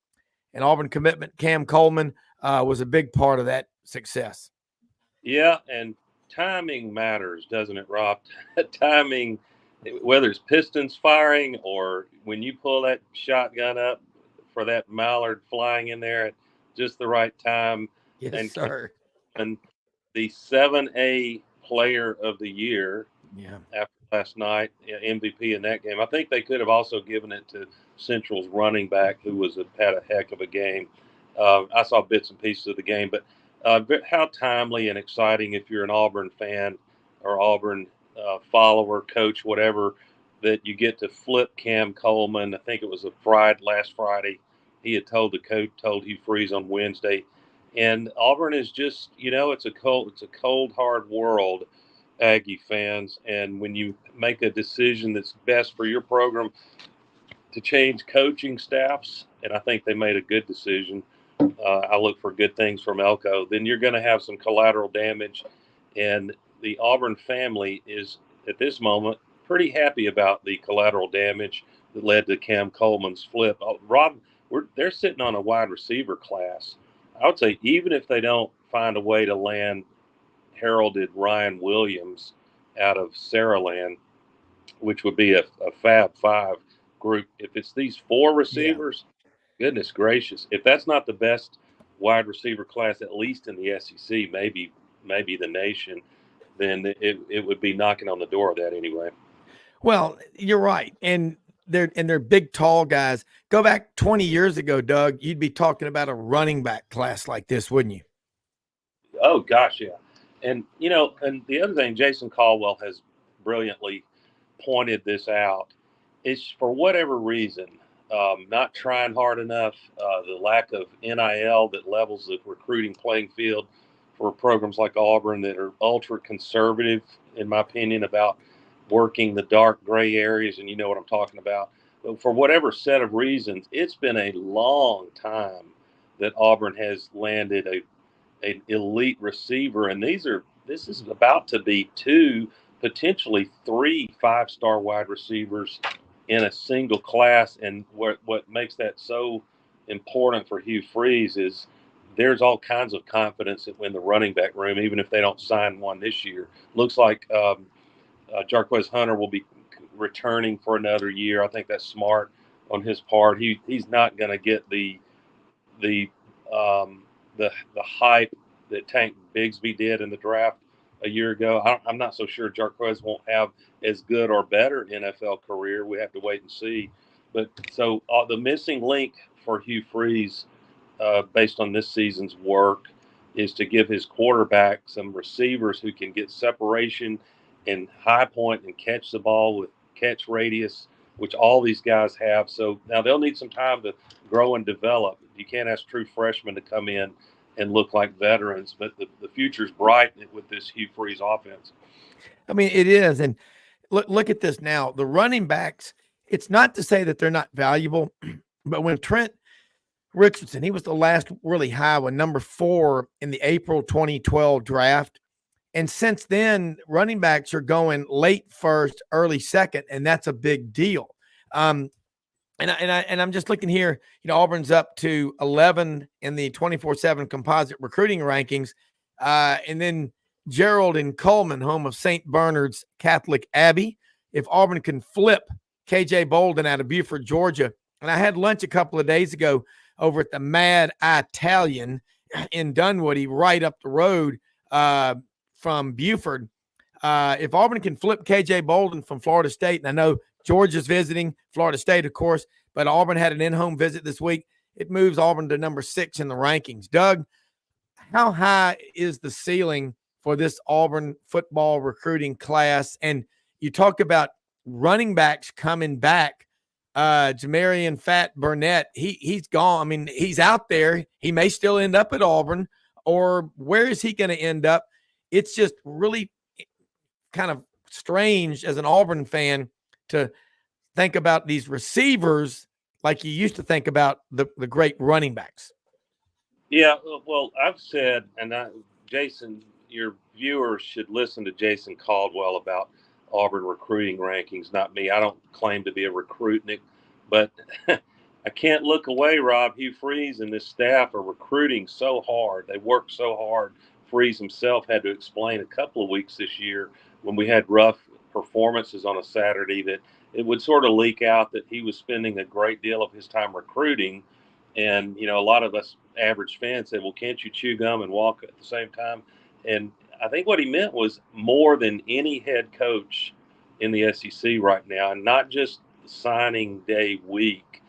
[SPEAKER 1] and Auburn commitment Cam Coleman was a big part of that success.
[SPEAKER 8] Yeah, and timing matters, doesn't it, Rob? Timing, whether it's pistons firing or when you pull that shotgun up for that mallard flying in there at just the right time.
[SPEAKER 1] Yes, sir.
[SPEAKER 8] And the 7A player of the year after last night, MVP in that game. I think they could have also given it to Central's running back, who had a heck of a game. I saw bits and pieces of the game, but how timely and exciting if you're an Auburn fan or Auburn follower, coach, whatever, that you get to flip Cam Coleman. I think it was last Friday. He had told Hugh Freeze on Wednesday. And Auburn is just, it's a cold, hard world, Aggie fans. And when you make a decision that's best for your program to change coaching staffs, and I think they made a good decision, I look for good things from Elko, then you're going to have some collateral damage. And the Auburn family is, at this moment, pretty happy about the collateral damage that led to Cam Coleman's flip. Rob, they're sitting on a wide receiver class. I would say even if they don't find a way to land heralded Ryan Williams out of Saraland, which would be a Fab Five group, if it's these 4 receivers, goodness gracious, if that's not the best wide receiver class, at least in the SEC, maybe the nation, then it would be knocking on the door of that anyway.
[SPEAKER 1] Well, you're right. And they're big, tall guys. Go back 20 years ago, Doug, you'd be talking about a running back class like this, wouldn't you?
[SPEAKER 8] Oh, gosh, yeah. And, and the other thing, Jason Caldwell has brilliantly pointed this out, is for whatever reason, not trying hard enough, the lack of NIL that levels the recruiting playing field for programs like Auburn that are ultra conservative, in my opinion, about working the dark gray areas, and you know what I'm talking about. But for whatever set of reasons, it's been a long time that Auburn has landed an elite receiver, and this is about to be 2, potentially 3 5-star wide receivers in a single class. And what makes that so important for Hugh Freeze is there's all kinds of confidence in the running back room, even if they don't sign one this year. Looks like Jarquez Hunter will be returning for another year. I think that's smart on his part. He's not going to get the hype that Tank Bigsby did in the draft a year ago. I'm not so sure Jarquez won't have as good or better NFL career. We have to wait and see. But so the missing link for Hugh Freeze, based on this season's work, is to give his quarterback some receivers who can get separation and high point and catch the ball with catch radius, which all these guys have. So now they'll need some time to grow and develop. You can't ask true freshmen to come in and look like veterans, but the future's bright with this Hugh Freeze offense.
[SPEAKER 1] I mean, it is. And look at this now. The running backs, it's not to say that they're not valuable, but when Trent Richardson, he was the last really high one, number 4 in the April 2012 draft. And since then, running backs are going late first, early second, and that's a big deal. And I'm just looking here. Auburn's up to 11 in the 24/7 composite recruiting rankings, and then Gerald and Coleman, home of St. Bernard's Catholic Abbey. If Auburn can flip KJ Bolden out of Beaufort, Georgia, And I had lunch a couple of days ago over at the Mad Italian in Dunwoody, right up the road from Buford. If Auburn can flip KJ Bolden from Florida State, and I know Georgia's visiting Florida State, of course, but Auburn had an in-home visit this week, it moves Auburn to number 6 in the rankings. Doug, how high is the ceiling for this Auburn football recruiting class? And you talk about running backs coming back. Jamarian Fat Burnett, he's gone. I mean, he's out there. He may still end up at Auburn, or where is he going to end up? It's just really kind of strange as an Auburn fan to think about these receivers like you used to think about the great running backs.
[SPEAKER 8] Yeah, well, I've said, and Jason, your viewers should listen to Jason Caldwell about Auburn recruiting rankings, not me. I don't claim to be a recruit, Nick, but I can't look away, Rob. Hugh Freeze and this staff are recruiting so hard. They work so hard. Freeze himself had to explain a couple of weeks this year when we had rough performances on a Saturday that it would sort of leak out that he was spending a great deal of his time recruiting. And, you know, a lot of us average fans said, well, can't you chew gum and walk at the same time? And I think what he meant was more than any head coach in the SEC right now, and not just signing day week,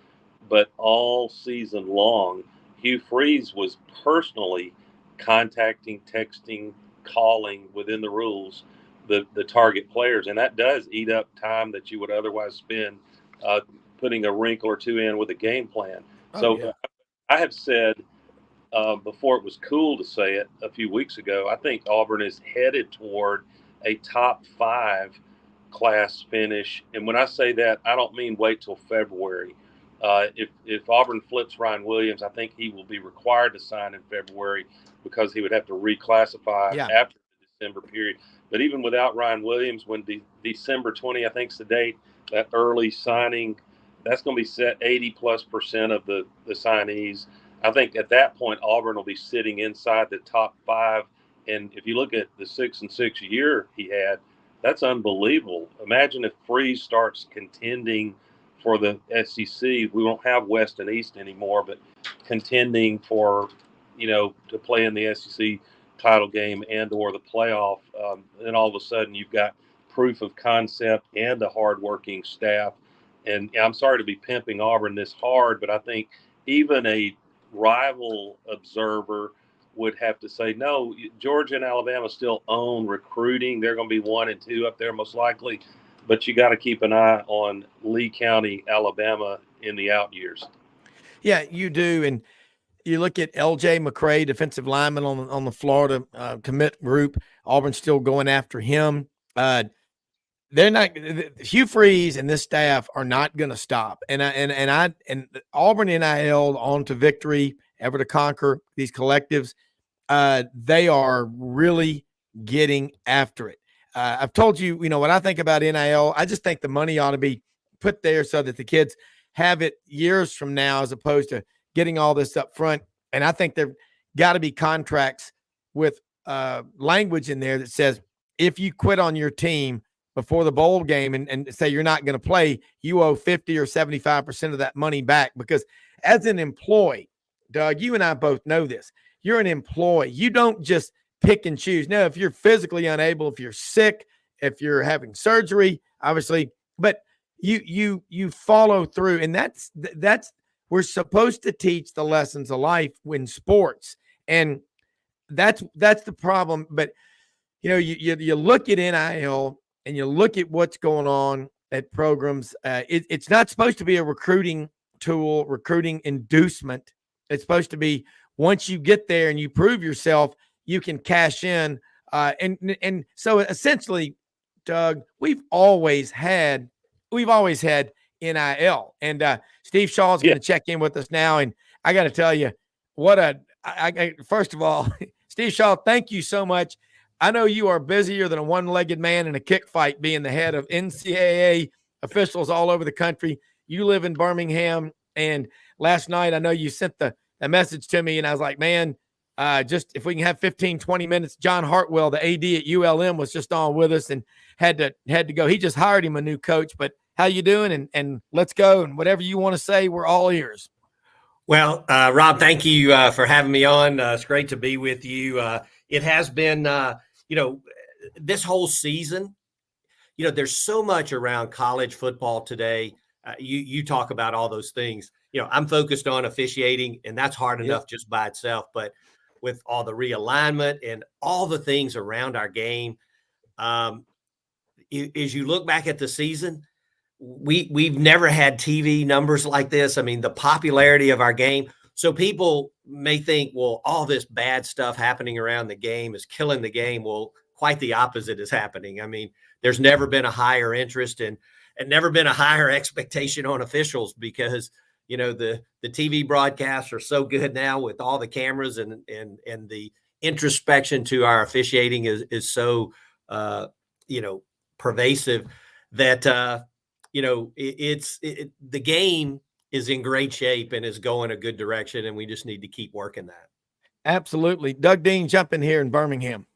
[SPEAKER 8] but all season long. Hugh Freeze was personally contacting, texting, calling within the rules the target players, and that does eat up time that you would otherwise spend putting a wrinkle or two in with a game plan. I have said before it was cool to say it a few weeks ago, I think Auburn is headed toward a top 5 class finish. And when I say that, I don't mean wait till February. If Auburn flips Ryan Williams, I think he will be required to sign in February because he would have to reclassify after the December period. But even without Ryan Williams, when December 20, I think is the date, that early signing, that's going to be set 80+% of the signees. I think at that point, Auburn will be sitting inside the top 5. And if you look at the 6-6 year he had, that's unbelievable. Imagine if Freeze starts contending for the SEC. We won't have West and East anymore, but contending for, you know, to play in the SEC title game and or the playoff. Then all of a sudden you've got proof of concept and a hardworking staff. And I'm sorry to be pimping Auburn this hard, but I think even a rival observer would have to say, no, Georgia and Alabama still own recruiting. They're going to be 1 and 2 up there most likely, but you got to keep an eye on Lee County, Alabama in the out years.
[SPEAKER 1] Yeah, you do. And you look at L.J. McCray, defensive lineman on the Florida commit group. Auburn's still going after him. They're not. Hugh Freeze and this staff are not going to stop. And Auburn NIL on to victory, ever to conquer these collectives. They are really getting after it. I've told you, you know, what I think about NIL. I just think the money ought to be put there so that the kids have it years from now, as opposed to getting all this up front. And I think there got to be contracts with language in there that says if you quit on your team before the bowl game and say you're not going to play, you owe 50 or 75% of that money back. Because as an employee, Doug, you and I both know this. You're an employee. You don't just pick and choose. Now, if you're physically unable, if you're sick, if you're having surgery, obviously, but you follow through. And that's we're supposed to teach the lessons of life in sports. And that's the problem. But, you know, you look at NIL and you look at what's going on at programs. It's not supposed to be a recruiting tool, recruiting inducement. It's supposed to be once you get there and you prove yourself, you can cash in. And so essentially, Doug, we've always had NIL. And Steve Shaw's going to check in with us now. And I got to tell you, first of all, Steve Shaw, thank you so much. I know you are busier than a one-legged man in a kick fight being the head of NCAA officials all over the country. You live in Birmingham. And last night, I know you sent a message to me, and I was like, man, just if we can have 15, 20 minutes. John Hartwell, the AD at ULM, was just on with us and had to go. He just hired him a new coach, but How you doing? And let's go. And whatever you want to say, we're all ears.
[SPEAKER 13] Well, Rob, thank you for having me on. It's great to be with you. It has been, this whole season, there's so much around college football today. You talk about all those things. I'm focused on officiating, and that's hard enough just by itself. But with all the realignment and all the things around our game, as you look back at the season, we've never had TV numbers like this. I mean, the popularity of our game. So people may think, well, all this bad stuff happening around the game is killing the game. Well, quite the opposite is happening. I mean, there's never been a higher interest and never been a higher expectation on officials because, the TV broadcasts are so good now with all the cameras and the introspection to our officiating is so, pervasive that, the game is in great shape and is going a good direction, and we just need to keep working that.
[SPEAKER 1] Absolutely. Doug Dean, jump in here in Birmingham.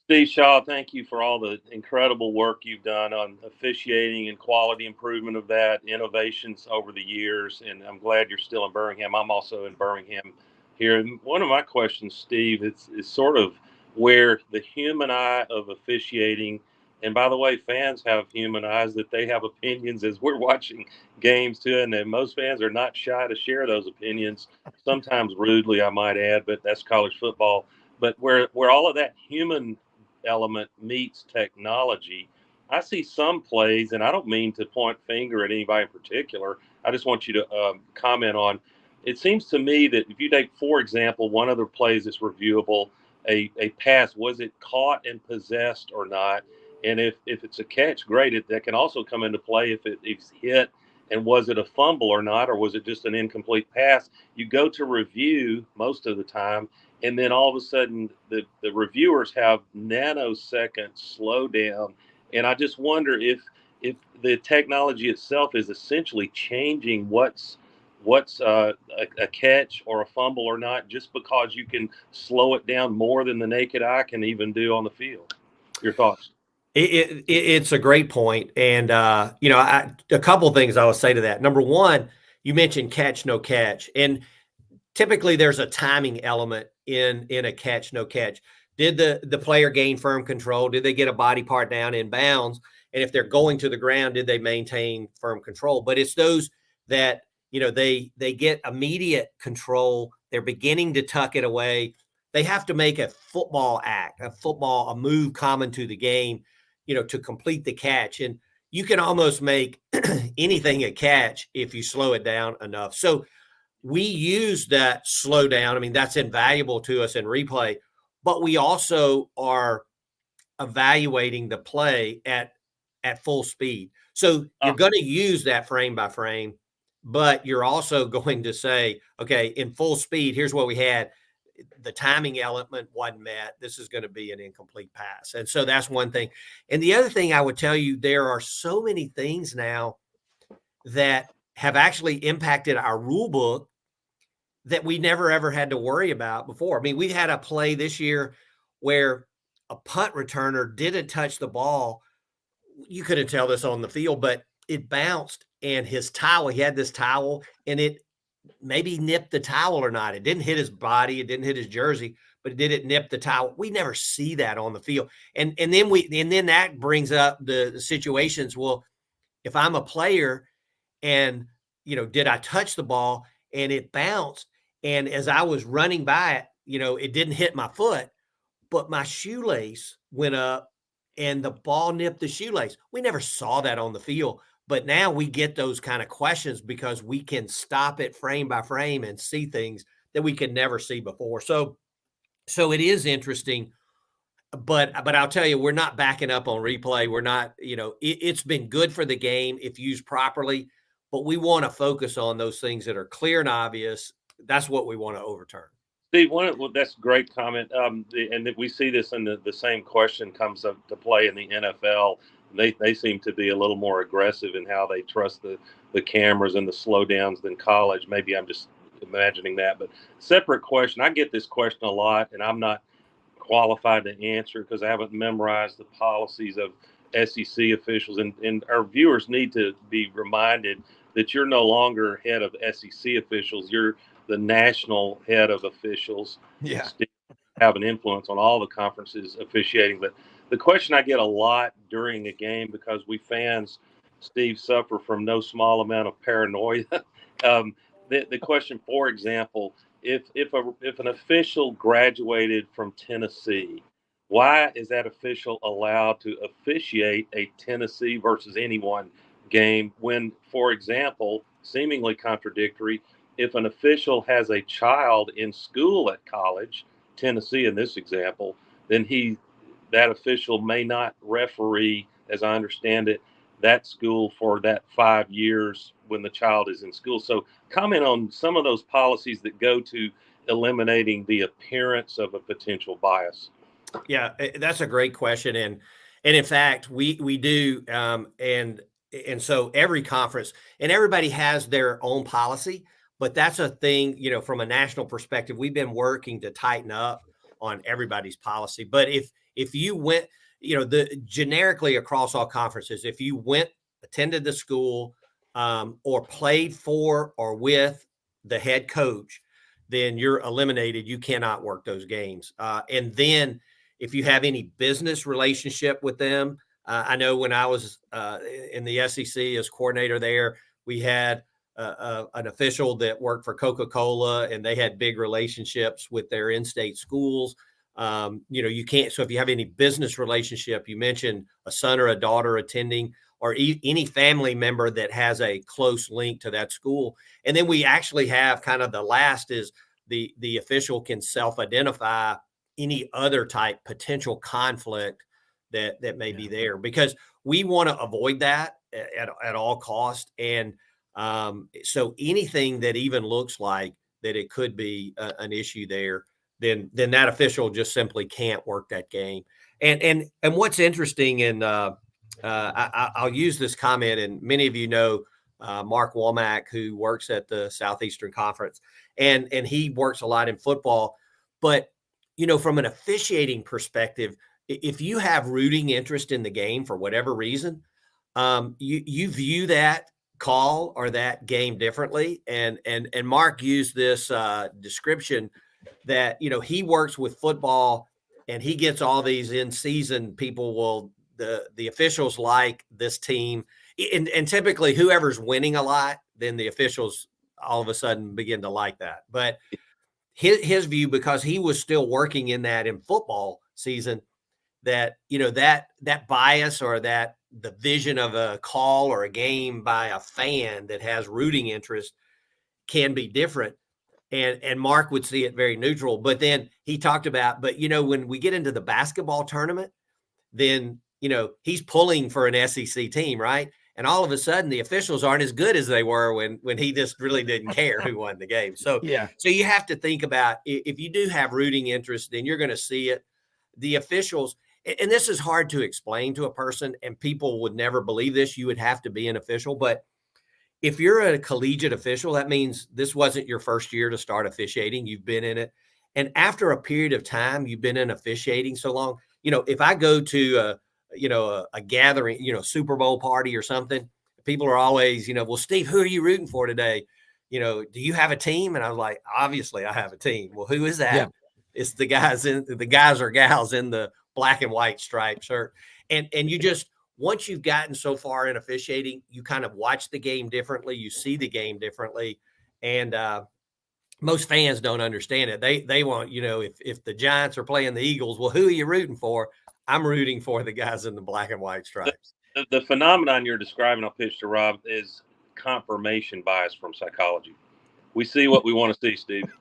[SPEAKER 8] Steve Shaw, thank you for all the incredible work you've done on officiating and quality improvement of that, innovations over the years, and I'm glad you're still in Birmingham. I'm also in Birmingham here. And one of my questions, Steve, is sort of where the human eye of officiating. And by the way, fans have human eyes that they have opinions as we're watching games too. And most fans are not shy to share those opinions, sometimes rudely, I might add, but that's college football. But where all of that human element meets technology, I see some plays, and I don't mean to point finger at anybody in particular. I just want you to comment on, it seems to me that if you take, for example, one of the plays that's reviewable, a pass, was it caught and possessed or not? And if it's a catch, great. That can also come into play if it's hit, and was it a fumble or not, or was it just an incomplete pass? You go to review most of the time, and then all of a sudden the reviewers have nanosecond slowdown. And I just wonder if the technology itself is essentially changing what's a catch or a fumble or not, just because you can slow it down more than the naked eye can even do on the field. Your thoughts?
[SPEAKER 13] It's a great point. And, a couple of things I would say to that. Number one, you mentioned catch, no catch. And typically there's a timing element in a catch, no catch. Did the player gain firm control? Did they get a body part down in bounds? And if they're going to the ground, did they maintain firm control? But it's those that, they get immediate control. They're beginning to tuck it away. They have to make a football act, a move common to the game, to complete the catch. And you can almost make anything a catch if you slow it down enough. So we use that slow down. I mean, that's invaluable to us in replay, but we also are evaluating the play at full speed. So you're going to use that frame by frame, but you're also going to say, okay, in full speed, here's what we had. The timing element wasn't met. This is going to be an incomplete pass. And so that's one thing. And the other thing I would tell you, there are so many things now that have actually impacted our rule book that we never, ever had to worry about before. I mean, we had a play this year where a punt returner didn't touch the ball. You couldn't tell this on the field, but it bounced, and his towel, he had this towel, and it maybe nipped the towel or not. It didn't hit his body. It didn't hit his jersey, but did it nip the towel? We never see that on the field. And then that brings up the situations. Well, if I'm a player and, did I touch the ball and it bounced? And as I was running by it, it didn't hit my foot, but my shoelace went up and the ball nipped the shoelace. We never saw that on the field. But now we get those kind of questions because we can stop it frame by frame and see things that we could never see before. So it is interesting, but I'll tell you, we're not backing up on replay. We're not, it's been good for the game if used properly, but we want to focus on those things that are clear and obvious. That's what we want to overturn.
[SPEAKER 8] Steve, that's a great comment. And we see this in the same question comes up to play in the NFL. They seem to be a little more aggressive in how they trust the cameras and the slowdowns than college. Maybe I'm just imagining that. But separate question, I get this question a lot, and I'm not qualified to answer because I haven't memorized the policies of SEC officials, and our viewers need to be reminded that you're no longer head of SEC officials. You're the national head of officials.
[SPEAKER 1] Yeah.
[SPEAKER 8] Still have an influence on all the conferences officiating. But the question I get a lot during a game, because we fans, Steve, suffer from no small amount of paranoia. The question, for example, if an official graduated from Tennessee, why is that official allowed to officiate a Tennessee versus anyone game when, for example, seemingly contradictory, if an official has a child in school at college, Tennessee in this example, then that official may not referee, as I understand it, that school for that 5 years when the child is in school. So comment on some of those policies that go to eliminating the appearance of a potential bias.
[SPEAKER 13] Yeah, that's a great question. And in fact, we do. And so every conference and everybody has their own policy, but that's a thing, from a national perspective, we've been working to tighten up on everybody's policy. But if you went, generically across all conferences, if you attended the school, or played for or with the head coach, then you're eliminated. You cannot work those games. And then if you have any business relationship with them, I know when I was in the SEC as coordinator there, we had an official that worked for Coca-Cola, and they had big relationships with their in-state schools. You can't. So if you have any business relationship, you mentioned a son or a daughter attending, or any family member that has a close link to that school. And then we actually have kind of the last is the official can self-identify any other type potential conflict that may be there, because we want to avoid that at all costs. And so anything that even looks like that it could be an issue there, then that official just simply can't work that game. And what's interesting, and I'll use this comment, and many of you know Mark Womack, who works at the Southeastern Conference, and he works a lot in football. But from an officiating perspective, if you have rooting interest in the game for whatever reason, you view that call or that game differently. And Mark used this description that, he works with football and he gets all these in season people. The officials like this team, and typically whoever's winning a lot, then the officials all of a sudden begin to like that. But his view, because he was still working in football season, that that bias or that the vision of a call or a game by a fan that has rooting interest can be different. And Mark would see it very neutral. But then he talked about, when we get into the basketball tournament, then he's pulling for an SEC team, right? And all of a sudden the officials aren't as good as they were when he just really didn't care who won the game. So
[SPEAKER 1] yeah.
[SPEAKER 13] So you have to think about, if you do have rooting interest, then you're going to see it. The officials, and this is hard to explain to a person, and people would never believe this. You would have to be an official. But if you're a collegiate official, that means this wasn't your first year to start officiating. You've been in it. And after a period of time, you've been in officiating so long. If I go to a gathering, Super Bowl party or something, people are always, well, Steve, who are you rooting for today? Do you have a team? And I was like, obviously I have a team. Well, who is that? Yeah. It's the guys or gals in the black and white striped shirt. And you just, once you've gotten so far in officiating, you kind of watch the game differently. You see the game differently. And most fans don't understand it. They want, if the Giants are playing the Eagles, well, who are you rooting for? I'm rooting for the guys in the black and white stripes.
[SPEAKER 8] The phenomenon you're describing, I'll pitch to Rob, is confirmation bias from psychology. We see what we want to see, Steve.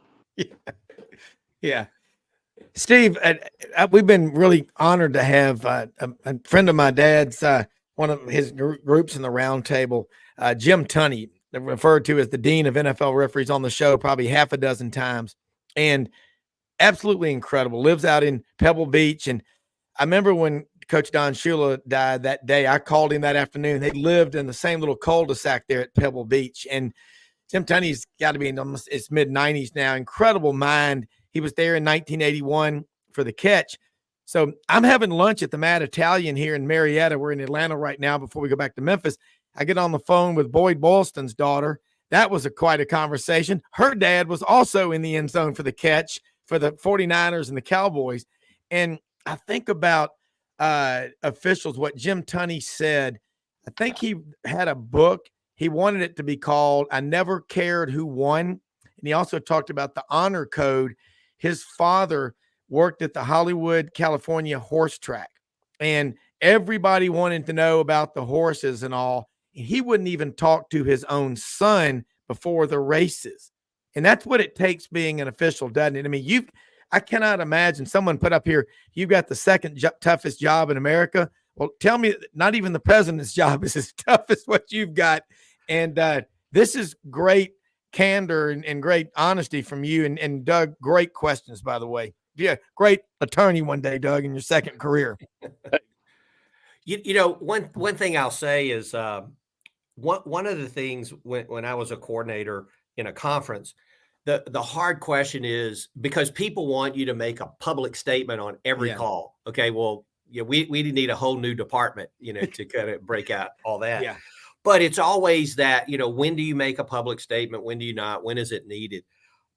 [SPEAKER 1] Yeah. Steve, we've been really honored to have a friend of my dad's, one of his groups in the round table, Jim Tunney, referred to as the Dean of NFL Referees, on the show probably half a dozen times, and absolutely incredible. Lives out in Pebble Beach. And I remember when Coach Don Shula died that day, I called him that afternoon. They lived in the same little cul-de-sac there at Pebble Beach. And Tim Tunney's got to be in almost his mid-90s now. Incredible mind. He was there in 1981 for the catch. So I'm having lunch at the Mad Italian here in Marietta. We're in Atlanta right now before we go back to Memphis. I get on the phone with Boyd Boylston's daughter. That was quite a conversation. Her dad was also in the end zone for the catch for the 49ers and the Cowboys. And I think about officials, what Jim Tunney said. I think he had a book. He wanted it to be called I Never Cared Who Won. And he also talked about the honor code. His father worked at the Hollywood, California horse track, and everybody wanted to know about the horses and all. And he wouldn't even talk to his own son before the races. And that's what it takes being an official, doesn't it? I mean, I cannot imagine someone put up here, you've got the second toughest job in America. Well, tell me, not even the president's job is as tough as what you've got. And this is great candor and great honesty from you. And Doug, great questions, by the way. Yeah, great attorney one day, Doug, in your second career.
[SPEAKER 13] You know, one thing I'll say is one of the things when I was a coordinator in a conference, the hard question is, because people want you to make a public statement on every call. Okay, well, yeah, we need a whole new department, you know, to kind of break out all that. Yeah. But it's always that, you know, when do you make a public statement? When do you not? When is it needed?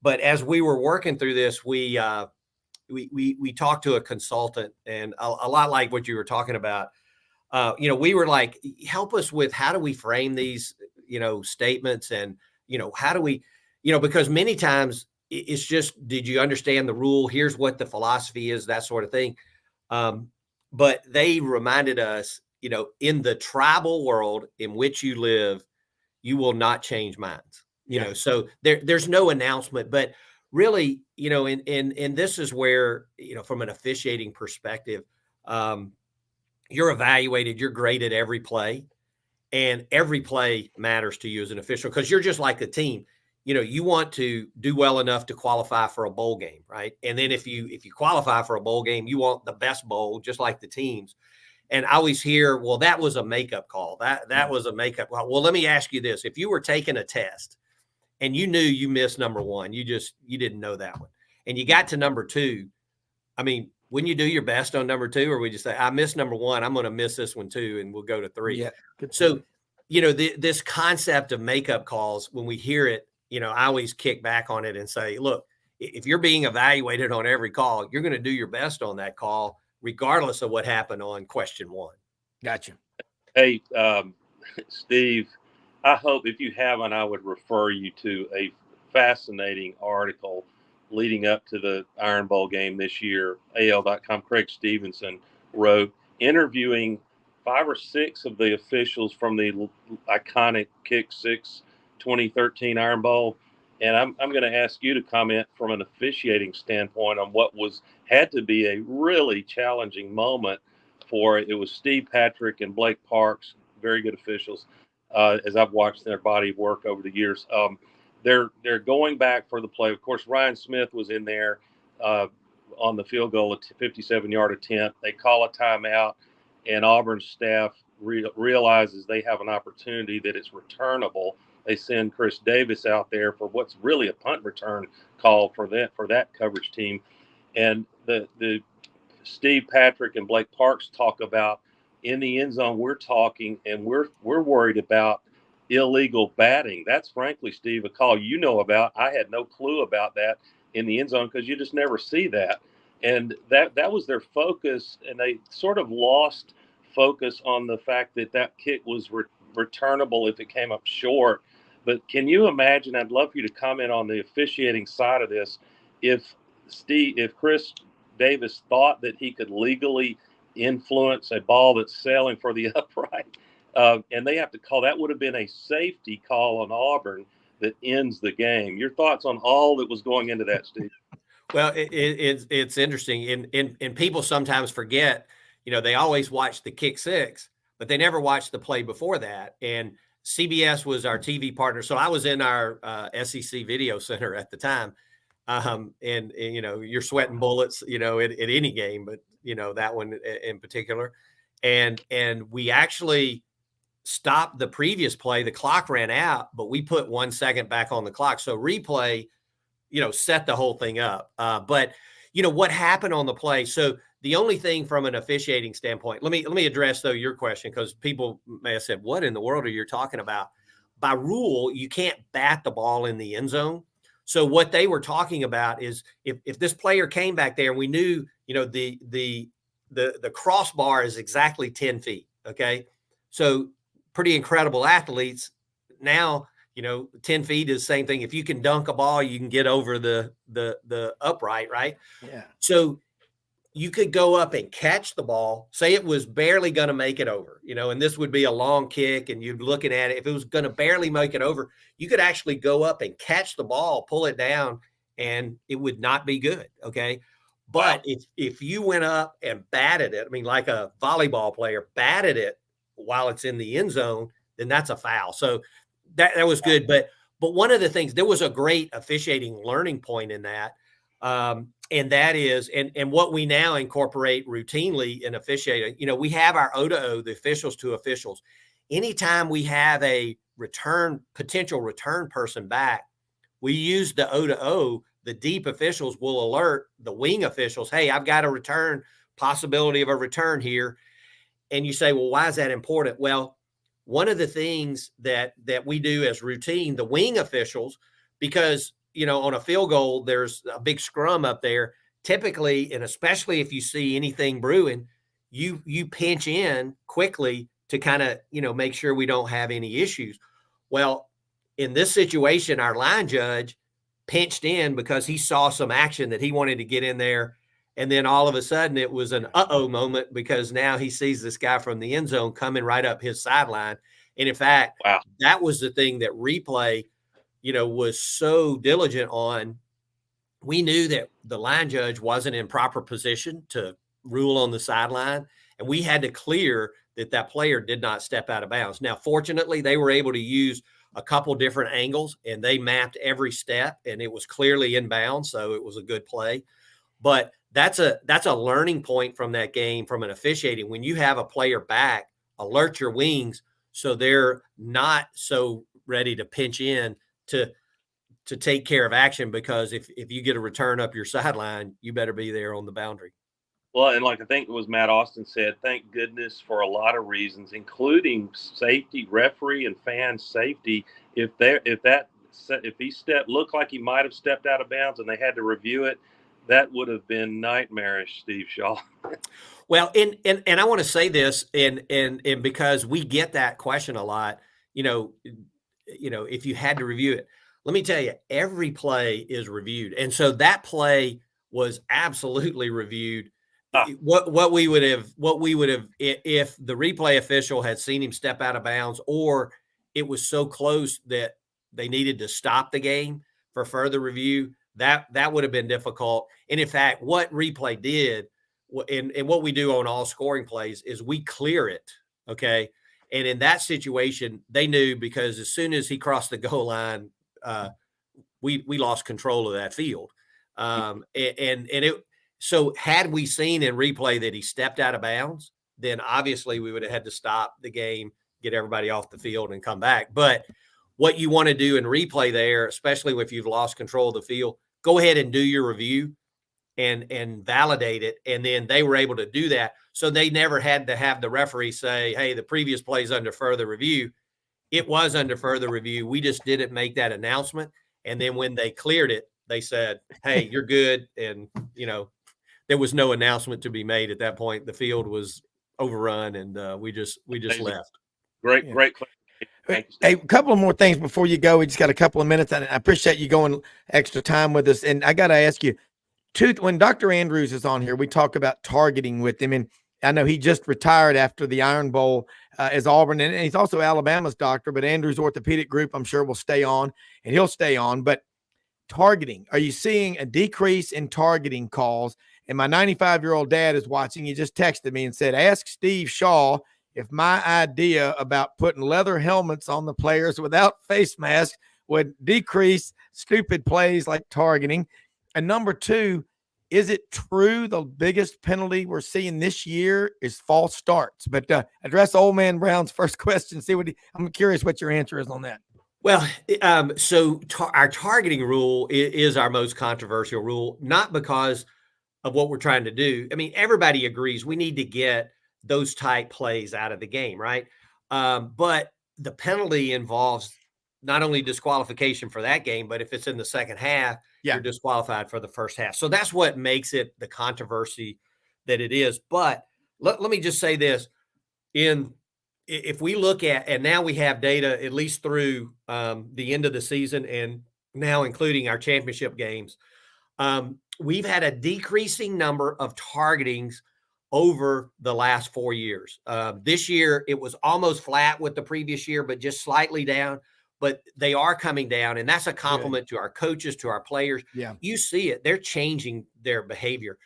[SPEAKER 13] But as we were working through this, we talked to a consultant, and a lot like what you were talking about. You know, we were like, help us with how do we frame these, you know, statements, and, you know, how do we, you know, because many times it's just, did you understand the rule? Here's what the philosophy is, that sort of thing. But they reminded us, you know, in the tribal world in which you live, you will not change minds, you know, so there's no announcement, but really, you know, and this is where, you know, from an officiating perspective, you're evaluated, you're graded every play, and every play matters to you as an official, because you're just like a team. You know, you want to do well enough to qualify for a bowl game, right? And then if you qualify for a bowl game, you want the best bowl, just like the teams. And I always hear, well, that was a makeup call. That was a makeup call. Well, let me ask you this. If you were taking a test and you knew you missed number one, you didn't know that one, and you got to number two, I mean, wouldn't you do your best on number two? Or would you say, I missed number one, I'm going to miss this one too, and we'll go to three? Yeah. So, you know, this concept of makeup calls, when we hear it, you know, I always kick back on it and say, look, if you're being evaluated on every call, you're going to do your best on that call, regardless of what happened on question one.
[SPEAKER 1] Gotcha.
[SPEAKER 8] Hey, Steve, I hope, if you haven't, I would refer you to a fascinating article leading up to the Iron Bowl game this year. AL.com, Craig Stevenson wrote, interviewing 5 or 6 of the officials from the iconic Kick 6 2013 Iron Bowl. And I'm going to ask you to comment from an officiating standpoint on what had to be a really challenging moment for it. It was Steve Patrick and Blake Parks, very good officials, as I've watched their body of work over the years. They're going back for the play. Of course, Ryan Smith was in there on the field goal, a 57-yard attempt. They call a timeout, and Auburn's staff realizes they have an opportunity that it's returnable. They send Chris Davis out there for what's really a punt return call for that coverage team. And the Steve Patrick and Blake Parks talk about, in the end zone, we're talking, and we're worried about illegal batting. That's, frankly, Steve, a call you know about. I had no clue about that in the end zone, because you just never see that. And that was their focus, and they sort of lost focus on the fact that kick was returnable if it came up short. But can you imagine, I'd love for you to comment on the officiating side of this, if Chris Davis thought that he could legally influence a ball that's sailing for the upright, and they have to call, that would have been a safety call on Auburn that ends the game. Your thoughts on all that was going into that, Steve?
[SPEAKER 13] Well, it's interesting, and people sometimes forget, you know, they always watch the Kick 6, but they never watch the play before that. And CBS was our TV partner, so I was in our SEC video center at the time, and you know, you're sweating bullets, you know, at any game, but you know, that one in particular, and we actually stopped the previous play. The clock ran out, but we put 1 second back on the clock, so replay, you know, set the whole thing up. But you know what happened on the play? So the only thing from an officiating standpoint, let me address though your question, because people may have said, what in the world are you talking about? By rule, you can't bat the ball in the end zone. So what they were talking about is if this player came back there and we knew, the crossbar is exactly 10 feet. Okay. So pretty incredible athletes. Now, 10 feet is the same thing. If you can dunk a ball, you can get over the upright, right?
[SPEAKER 1] Yeah.
[SPEAKER 13] So you could go up and catch the ball, say it was barely going to make it over, and this would be a long kick and you're looking at it. If it was going to barely make it over, you could actually go up and catch the ball, pull it down, and it would not be good. Okay. But if you went up and batted it, like a volleyball player batted it while it's in the end zone, then that's a foul. So that was good. But one of the things, there was a great officiating learning point in that. And that is, and what we now incorporate routinely in officiating, we have our O to O, the officials to officials. Anytime we have a potential return person back, we use the O to O. The deep officials will alert the wing officials, hey, I've got a possibility of a return here. And you say, well, why is that important? Well, one of the things that we do as routine, the wing officials, because on a field goal, there's a big scrum up there. Typically, and especially if you see anything brewing, you pinch in quickly to kind of, make sure we don't have any issues. Well, in this situation, our line judge pinched in because he saw some action that he wanted to get in there. And then all of a sudden it was an uh-oh moment, because now he sees this guy from the end zone coming right up his sideline. And in fact, that was the thing that replay, was so diligent on. We knew that the line judge wasn't in proper position to rule on the sideline, and we had to clear that player did not step out of bounds. Now, fortunately, they were able to use a couple different angles, and they mapped every step, and it was clearly in bounds, so it was a good play. But that's a learning point from that game, from an officiating. When you have a player back, alert your wings so they're not so ready to pinch in to take care of action, because if you get a return up your sideline, you better be there on the boundary.
[SPEAKER 8] Well, and like I think it was Matt Austin said, thank goodness for a lot of reasons, including safety, referee and fan safety. If he looked like he might have stepped out of bounds and they had to review it, that would have been nightmarish, Steve Shaw.
[SPEAKER 13] Well, and I want to say this, and because we get that question a lot, if you had to review it, let me tell you, every play is reviewed. And so that play was absolutely reviewed. What we would have, if the replay official had seen him step out of bounds, or it was so close that they needed to stop the game for further review, that would have been difficult. And in fact, what replay did, and what we do on all scoring plays, is we clear it. Okay. And in that situation, they knew, because as soon as he crossed the goal line, we lost control of that field. So had we seen in replay that he stepped out of bounds, then obviously we would have had to stop the game, get everybody off the field, and come back. But what you want to do in replay there, especially if you've lost control of the field, go ahead and do your review and validate it. And then they were able to do that. So they never had to have the referee say, hey, the previous play is under further review. It was under further review. We just didn't make that announcement. And then when they cleared it, they said, hey, you're good. And, there was no announcement to be made at that point. The field was overrun, and we just left.
[SPEAKER 8] Great.
[SPEAKER 1] Hey, a couple of more things before you go. We just got a couple of minutes, and I appreciate you going extra time with us. And I got to ask you, when Dr. Andrews is on here, we talk about targeting with him. And I know he just retired after the Iron Bowl as Auburn, and he's also Alabama's doctor, but Andrews Orthopedic Group, I'm sure, will stay on, and he'll stay on. But targeting, are you seeing a decrease in targeting calls? And my 95-year-old dad is watching. He just texted me and said, ask Steve Shaw if my idea about putting leather helmets on the players without face masks would decrease stupid plays like targeting. And number two, is it true the biggest penalty we're seeing this year is false starts? But address Old Man Brown's first question. I'm curious what your answer is on that.
[SPEAKER 13] Well, so our targeting rule is our most controversial rule, not because of what we're trying to do. I mean, everybody agrees we need to get those type plays out of the game, right? But the penalty involves not only disqualification for that game, but if it's in the second half, you're disqualified for the first half. So that's what makes it the controversy that it is. But let me just say this. If we look at, and now we have data at least through the end of the season and now including our championship games, we've had a decreasing number of targetings over the last 4 years. This year, it was almost flat with the previous year, but just slightly down. But they are coming down, and that's a compliment to our coaches, to our players.
[SPEAKER 1] Yeah.
[SPEAKER 13] You see it. They're changing their behavior.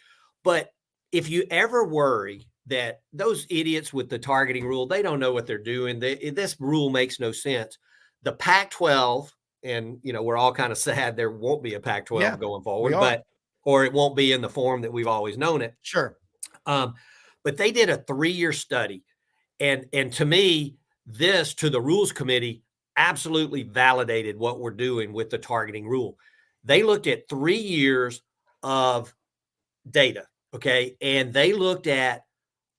[SPEAKER 13] But if you ever worry that those idiots with the targeting rule, they don't know what they're doing. This rule makes no sense. The Pac-12, and, we're all kind of sad there won't be a Pac-12 going forward, or it won't be in the form that we've always known it.
[SPEAKER 1] Sure.
[SPEAKER 13] But they did a 3-year study. And to me, this, to the rules committee, absolutely validated what we're doing with the targeting rule. They looked at 3 years of data, okay? And they looked at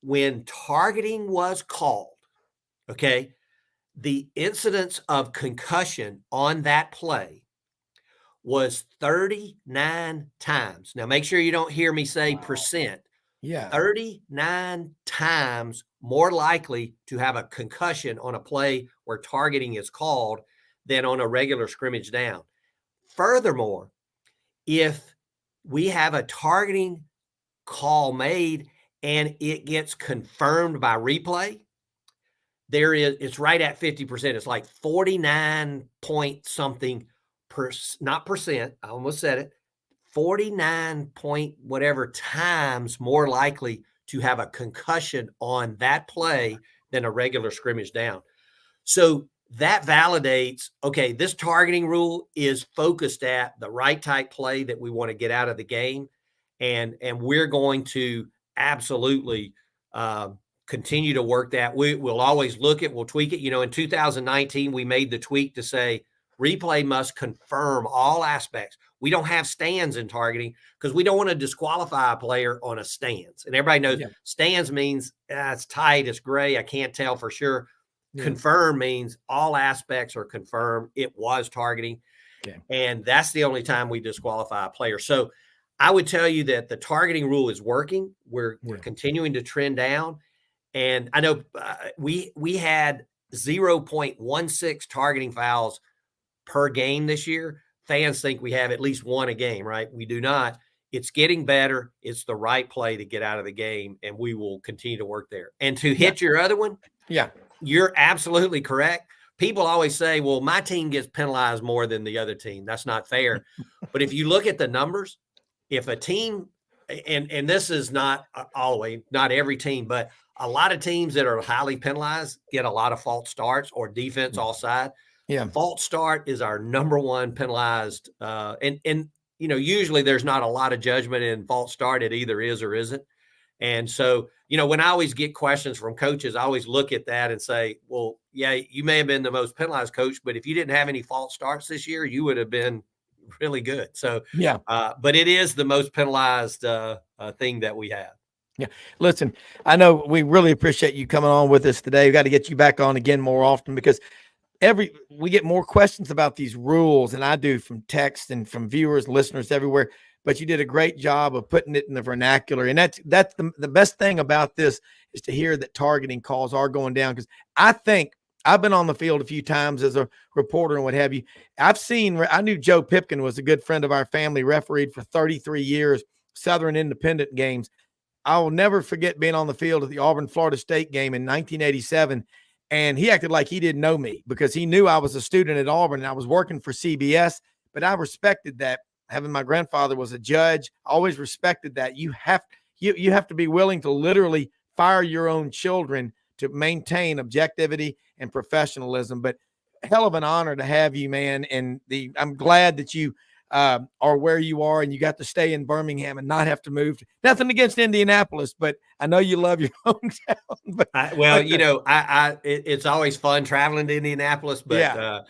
[SPEAKER 13] when targeting was called, okay, the incidence of concussion on that play was 39 times. Now, make sure you don't hear me say percent.
[SPEAKER 1] Yeah.
[SPEAKER 13] 39 times more likely to have a concussion on a play where targeting is called than on a regular scrimmage down. Furthermore, if we have a targeting call made and it gets confirmed by replay, it's right at 50%. It's like 49 point something not percent. I almost said it. 49 point whatever times more likely to have a concussion on that play than a regular scrimmage down. So that validates, okay, this targeting rule is focused at the right type play that we want to get out of the game. And we're going to absolutely continue to work that. We'll always look at, we'll tweak it. In 2019, we made the tweak to say replay must confirm all aspects. We don't have stands in targeting because we don't want to disqualify a player on a stance. And everybody knows stands means it's tight, it's gray, I can't tell for sure. Yeah. Confirm means all aspects are confirmed. It was targeting. Okay. And that's the only time we disqualify a player. So I would tell you that the targeting rule is working. We're continuing to trend down. And I know we had 0.16 targeting fouls per game this year. Fans think we have at least one a game, right? We do not. It's getting better. It's the right play to get out of the game, and we will continue to work there. And to hit your other one, you're absolutely correct. People always say, well, my team gets penalized more than the other team. That's not fair. But if you look at the numbers, if a team, and this is not all the way, not every team, but a lot of teams that are highly penalized get a lot of false starts or defense offside. Yeah. False start is our number one penalized. And usually there's not a lot of judgment in false start. It either is or isn't. And so, when I always get questions from coaches, I always look at that and say, well, yeah, you may have been the most penalized coach, but if you didn't have any false starts this year, you would have been really good. So, but it is the most penalized thing that we have.
[SPEAKER 1] Yeah. Listen, I know we really appreciate you coming on with us today. We got to get you back on again more often because we get more questions about these rules than I do from text and from viewers, listeners everywhere. But you did a great job of putting it in the vernacular. And that's the best thing about this is to hear that targeting calls are going down. Because I think I've been on the field a few times as a reporter and what have you. I knew Joe Pipkin was a good friend of our family, refereed for 33 years, Southern Independent games. I will never forget being on the field at the Auburn, Florida State game in 1987. And he acted like he didn't know me because he knew I was a student at Auburn and I was working for CBS. But I respected that. Having my grandfather was a judge, I always respected that. You have to be willing to literally fire your own children to maintain objectivity and professionalism. But hell of an honor to have you, man. And I'm glad that you are where you are and you got to stay in Birmingham and not have to move. Nothing against Indianapolis, but I know you love your hometown.
[SPEAKER 13] It's always fun traveling to Indianapolis, but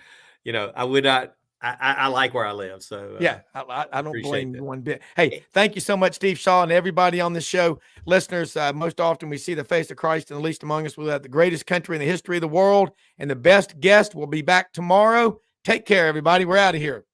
[SPEAKER 13] I would not I like where I live. So
[SPEAKER 1] yeah, I don't blame you
[SPEAKER 13] that.
[SPEAKER 1] one bit. Hey, thank you so much, Steve Shaw, and everybody on the show. Listeners, most often we see the face of Christ, and the least among us will have the greatest country in the history of the world, and the best guest will be back tomorrow. Take care, everybody. We're out of here.